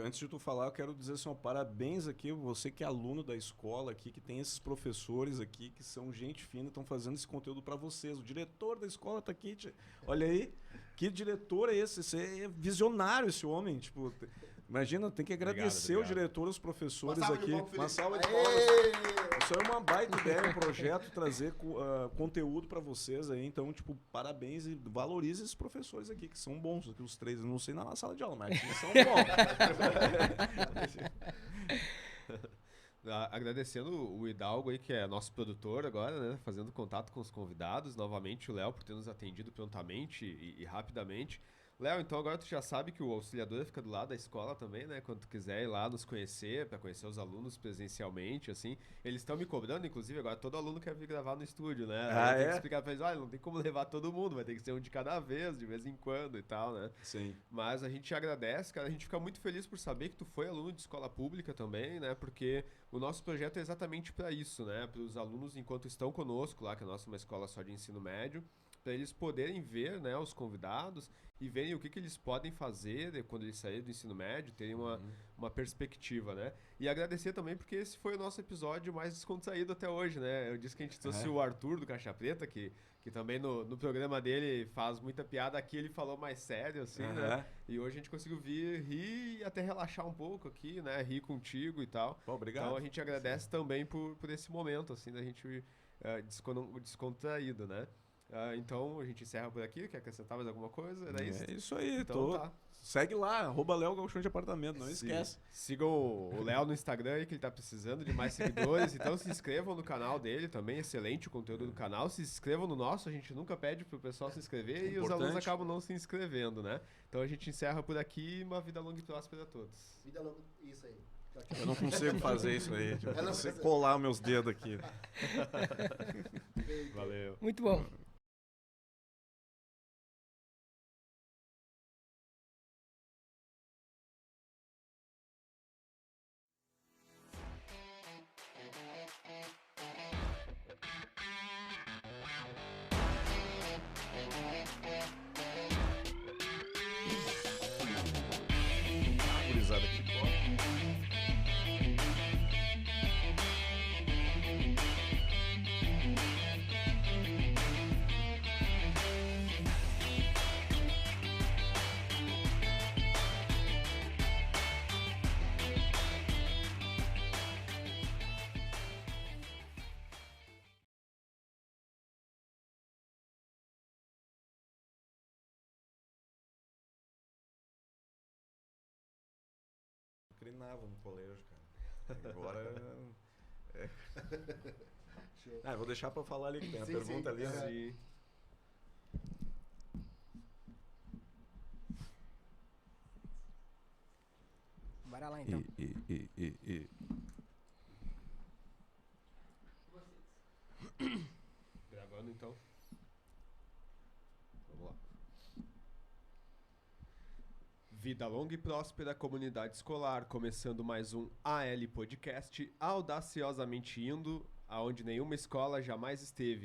Antes de tu falar, eu quero dizer assim, parabéns aqui, você que é aluno da escola aqui, que tem esses professores aqui, que são gente fina, estão fazendo esse conteúdo para vocês. O diretor da escola tá aqui, olha aí, que diretor é esse? Esse é visionário, esse homem, tipo... Imagina, tem que agradecer o diretor, os professores aqui. Uma salva de palmas. Isso é uma baita ideia, um projeto, trazer conteúdo para vocês aí. Então, tipo, parabéns e valorize esses professores aqui, que são bons, aqui, os 3. Eu não sei na sala de aula, mas aqui são bons. Agradecendo o Hidalgo aí, que é nosso produtor agora, né? Fazendo contato com os convidados. Novamente o Léo por ter nos atendido prontamente e rapidamente. Léo, então agora tu já sabe que o Auxiliadora fica do lado da escola também, né? Quando tu quiser ir lá nos conhecer, pra conhecer os alunos presencialmente, assim. Eles estão me cobrando, inclusive, agora todo aluno quer vir gravar no estúdio, né? Ah, Aí eu tenho é? que explicar pra eles, olha, não tem como levar todo mundo, vai ter que ser um de cada vez, de vez em quando e tal, né? Sim. Mas a gente agradece, cara, a gente fica muito feliz por saber que tu foi aluno de escola pública também, né? Porque o nosso projeto é exatamente para isso, né? Para os alunos, enquanto estão conosco lá, que a nossa é uma escola só de ensino médio, para eles poderem ver, né, os convidados e verem o que eles podem fazer quando eles saírem do ensino médio, terem uma perspectiva, né? E agradecer também porque esse foi o nosso episódio mais descontraído até hoje, né? Eu disse que a gente trouxe o Arthur do Caixa Preta, que também no programa dele faz muita piada. Aqui ele falou mais sério, assim, né? E hoje a gente conseguiu vir, rir e até relaxar um pouco aqui, né? Rir contigo e tal. Bom, obrigado. Então a gente agradece também por esse momento, assim, da gente descontraído, né? Então a gente encerra por aqui. Quer acrescentar mais alguma coisa? Era isso? É isso aí, Então tá. Segue lá, @Léo Galchão de Apartamento, não esquece. Sigam o Léo no Instagram aí, que ele tá precisando de mais seguidores. Então se inscrevam no canal dele também, excelente o conteúdo do canal. Se inscrevam no nosso, a gente nunca pede pro pessoal se inscrever e os alunos acabam não se inscrevendo, né? Então a gente encerra por aqui. Uma vida longa e próspera a todos. Vida longa, isso aí. Eu não consigo fazer isso aí. Eu não consigo colar meus dedos aqui. Valeu. Muito bom. Gurizada aqui. Crinava no colégio, cara. Agora. Eu vou deixar pra falar ali, que tem a pergunta ali. Sim. Bora lá, então. Gravando, então. Vamos lá. Vida longa e próspera, comunidade escolar. Começando mais um AL Podcast, audaciosamente indo aonde nenhuma escola jamais esteve.